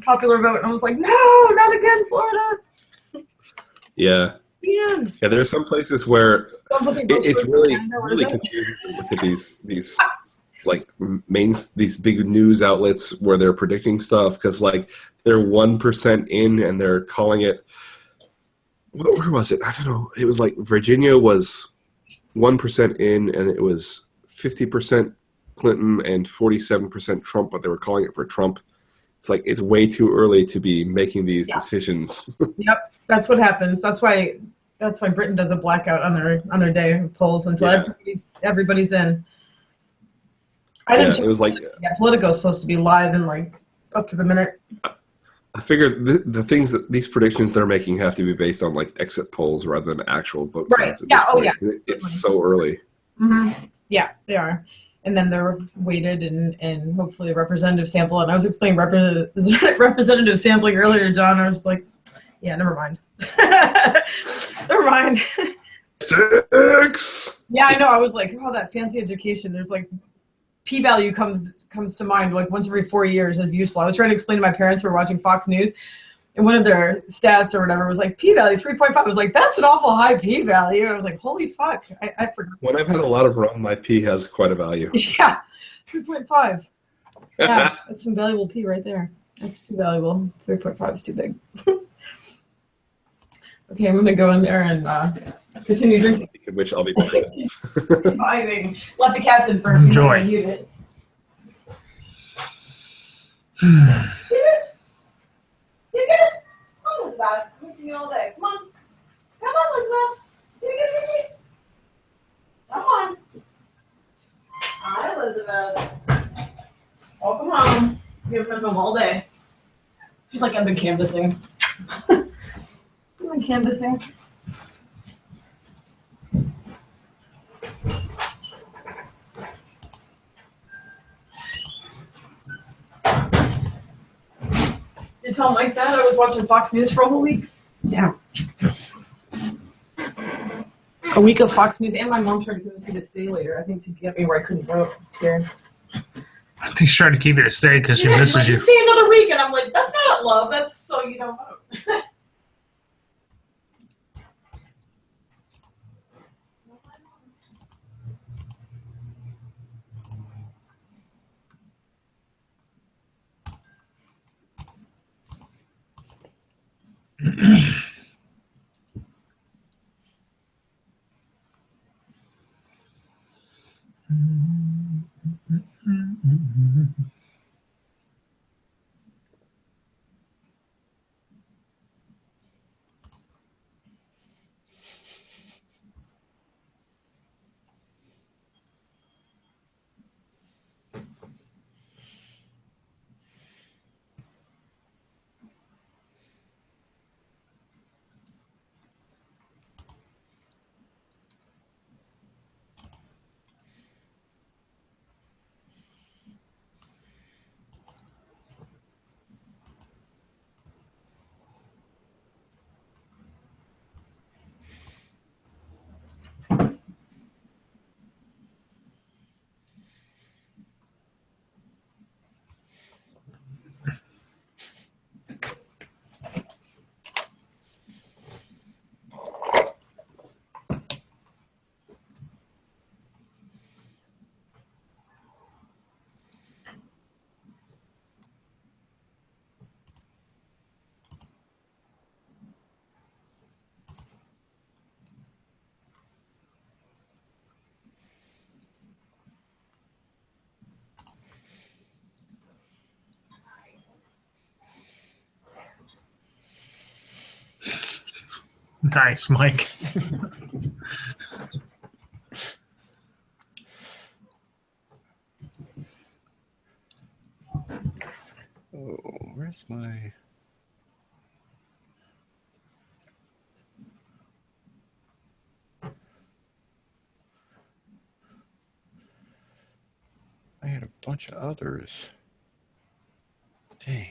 popular vote. And I was like, no, not again, Florida. Yeah. Yeah. Yeah, there are some places where it's really confusing to look at these like these big news outlets where they're predicting stuff because like they're 1% in and they're calling it. Where was it? I don't know. It was like Virginia was 1% in and it was 50% Clinton and 47% Trump, but they were calling it for Trump. It's like it's way too early to be making these decisions. Yep, that's what happens. That's why Britain does a blackout on their day of polls until everybody's in. I didn't. It was like Politico's supposed to be live and like up to the minute. I figured the things that these predictions they're making have to be based on like exit polls rather than actual vote counts. Yeah. Oh, yeah. It's so early. Mm-hmm. Yeah, they are. And then they're weighted and hopefully a representative sample. And I was explaining representative sampling earlier, John. I was like, yeah, never mind. Never mind. 6. Yeah, I know. I was like, oh, that fancy education. There's like p-value comes to mind like once every 4 years as useful. I was trying to explain to my parents who were watching Fox News, and one of their stats or whatever was like p-value 3.5. I was like, that's an awful high p-value. I was like, holy fuck, I forgot. When I've had a lot of rum, my P has quite a value. Yeah, 3.5. Yeah, that's some valuable P right there. That's too valuable. 3.5 is too big. Okay, I'm gonna go in there and continue drinking. Which I'll be quiet. Vibing. Let the cats in first. Enjoy. Mute it. Lucas! Come on, Elizabeth. I haven't seen you all day. Come on. Come on, Elizabeth. Get. Come on. Hi, Elizabeth. Welcome home. We haven't been home all day. She's like, I've been canvassing. I've been canvassing. Did you tell Mike that I was watching Fox News for a whole week? Yeah. A week of Fox News, and my mom tried to convince me to stay later, I think, to get me where I couldn't vote here. I think she's trying to keep you to stay because she Yeah, misses she's like, you. stay another week, and I'm like, that's not love, that's so you don't vote. Nice, Mike. Oh, where's my... I had a bunch of others. Dang.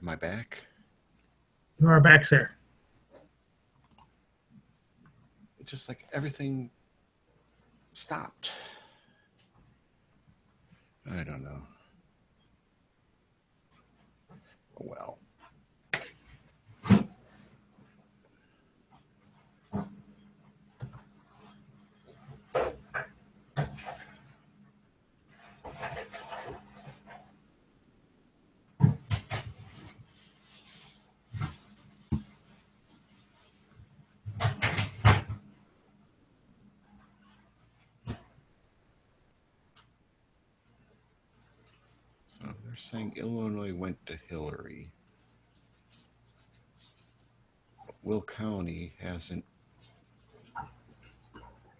Am I back? You are back, sir. It's just like everything stopped. I don't know. Well. So they're saying Illinois went to Hillary. But Will County hasn't.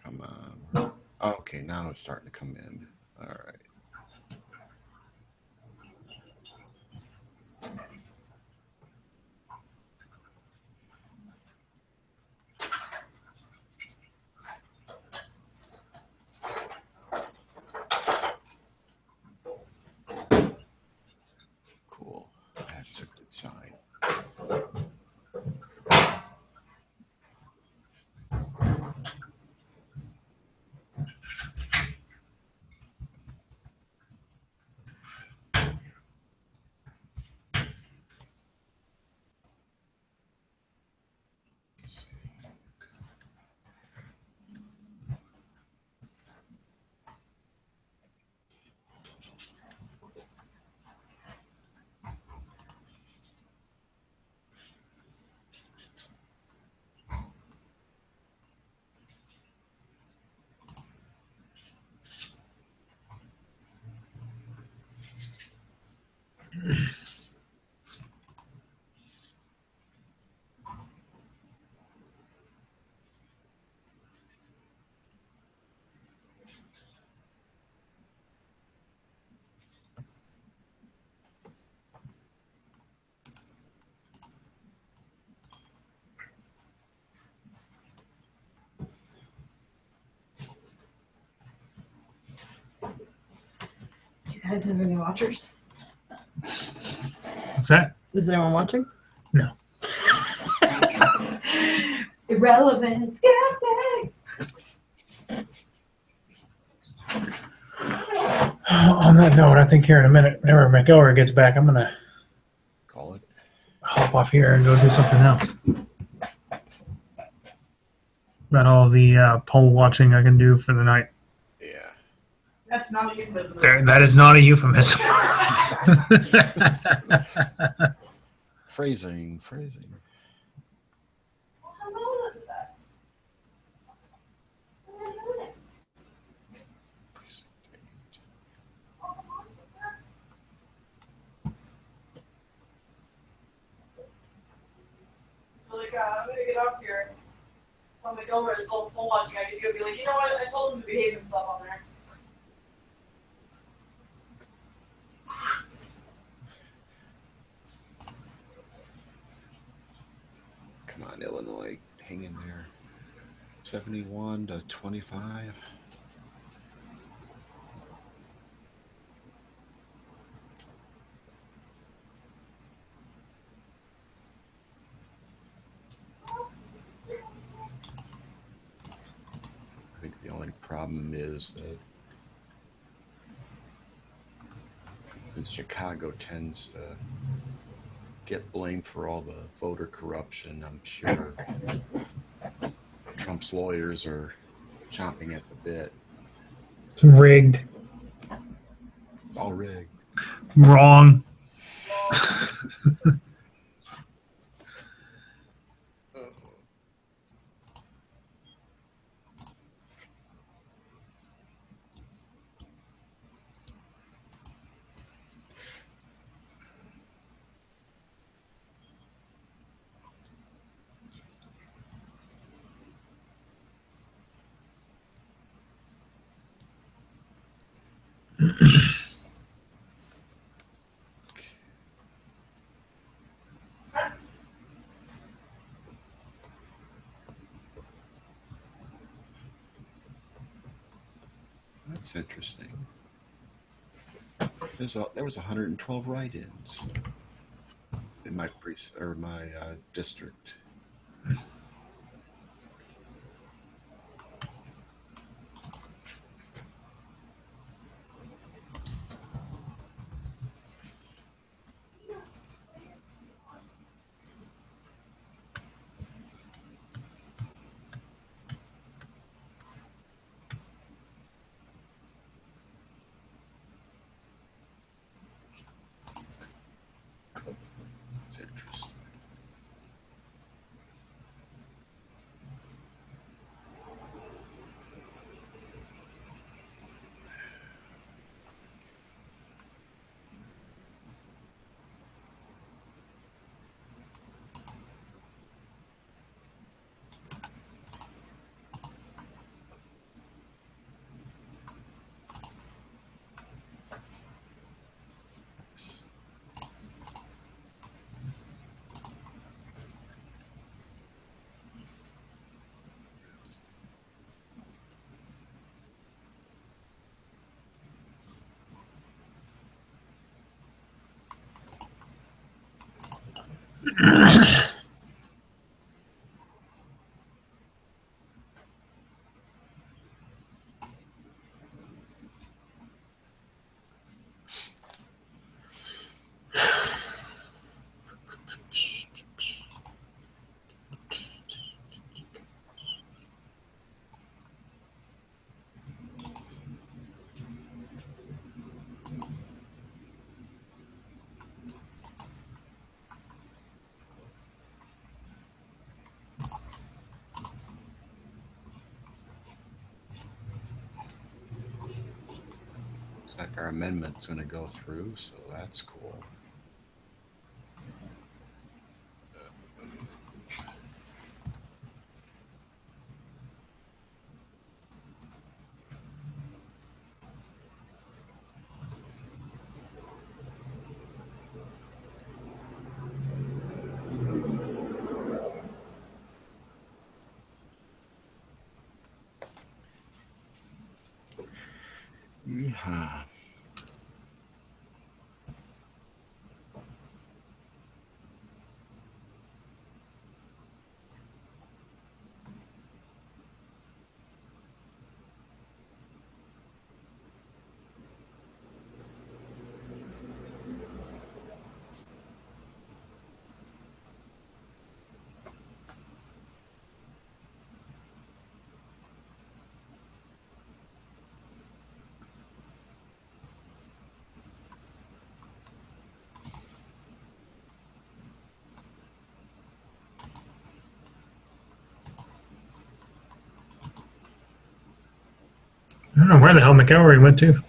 Come on. Oh, okay, now it's starting to come in. All right. Cool. That's a good sign. Do you guys have any watchers? What's that? Is anyone watching? No. Irreverent Skeptics. On that note, I think here in a minute, whenever McElroy gets back, I'm gonna Call it. hop off here and go do something else. About all the poll watching I can do for the night. Yeah. That's not a euphemism. That is not a euphemism. Phrasing. Hello, Elizabeth. Like, I'm gonna get up here. I'm like, over this little poll watching I could do. Be like, you know what? I told him to behave himself on there. Come on, Illinois. Hang in there. 71 to 25. I think the only problem is that since Chicago tends to get blamed for all the voter corruption, I'm sure Trump's lawyers are chomping at the bit. It's rigged. It's all rigged. Wrong. That's interesting. There was 112 write-ins. in my district. It's interesting. Looks like our amendment's going to go through, so that's cool. Yeehaw. I don't know where the hell McElroy went to.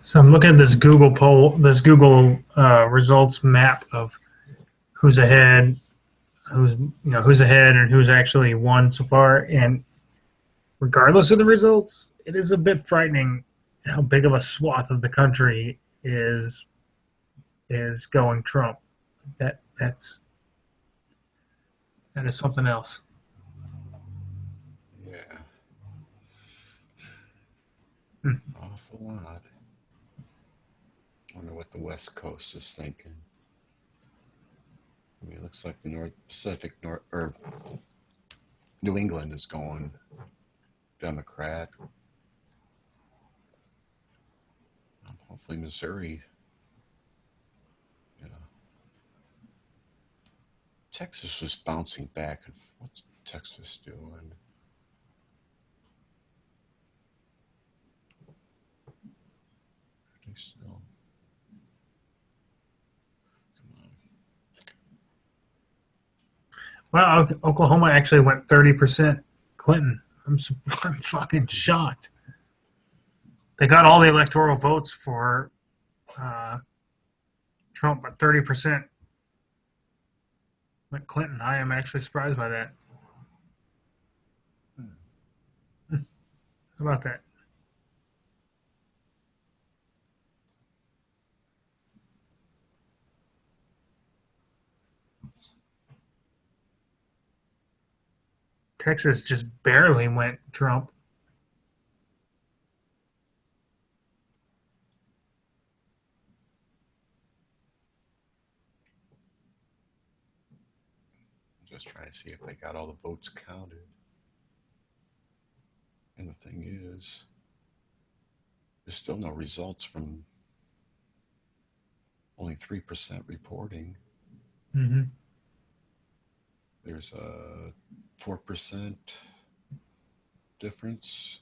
So I'm looking at this Google poll, this Google results map of who's ahead, who's ahead, and who's actually won so far. And regardless of the results, it is a bit frightening how big of a swath of the country is going Trump. That is something else. Yeah. Hmm. Awful lot. Wonder what the West Coast is thinking. I mean, it looks like the North Pacific, New England is going Democrat. Hopefully Missouri. Yeah. Texas was bouncing back. What's Texas doing? They still. Well, Oklahoma actually went 30% Clinton. I'm fucking shocked. They got all the electoral votes for Trump, but 30% went Clinton. I am actually surprised by that. How about that? Texas just barely went Trump. Just trying to see if they got all the votes counted. And the thing is, there's still no results from only 3% reporting. Mm-hmm. There's a 4% difference.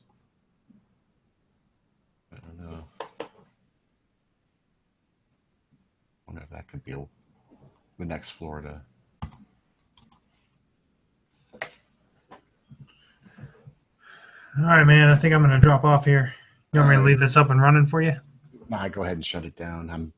I don't know. Wonder if that could be the next Florida. All right, man. I think I'm going to drop off here. You want me to leave this up and running for you? Nah, go ahead and shut it down. I'm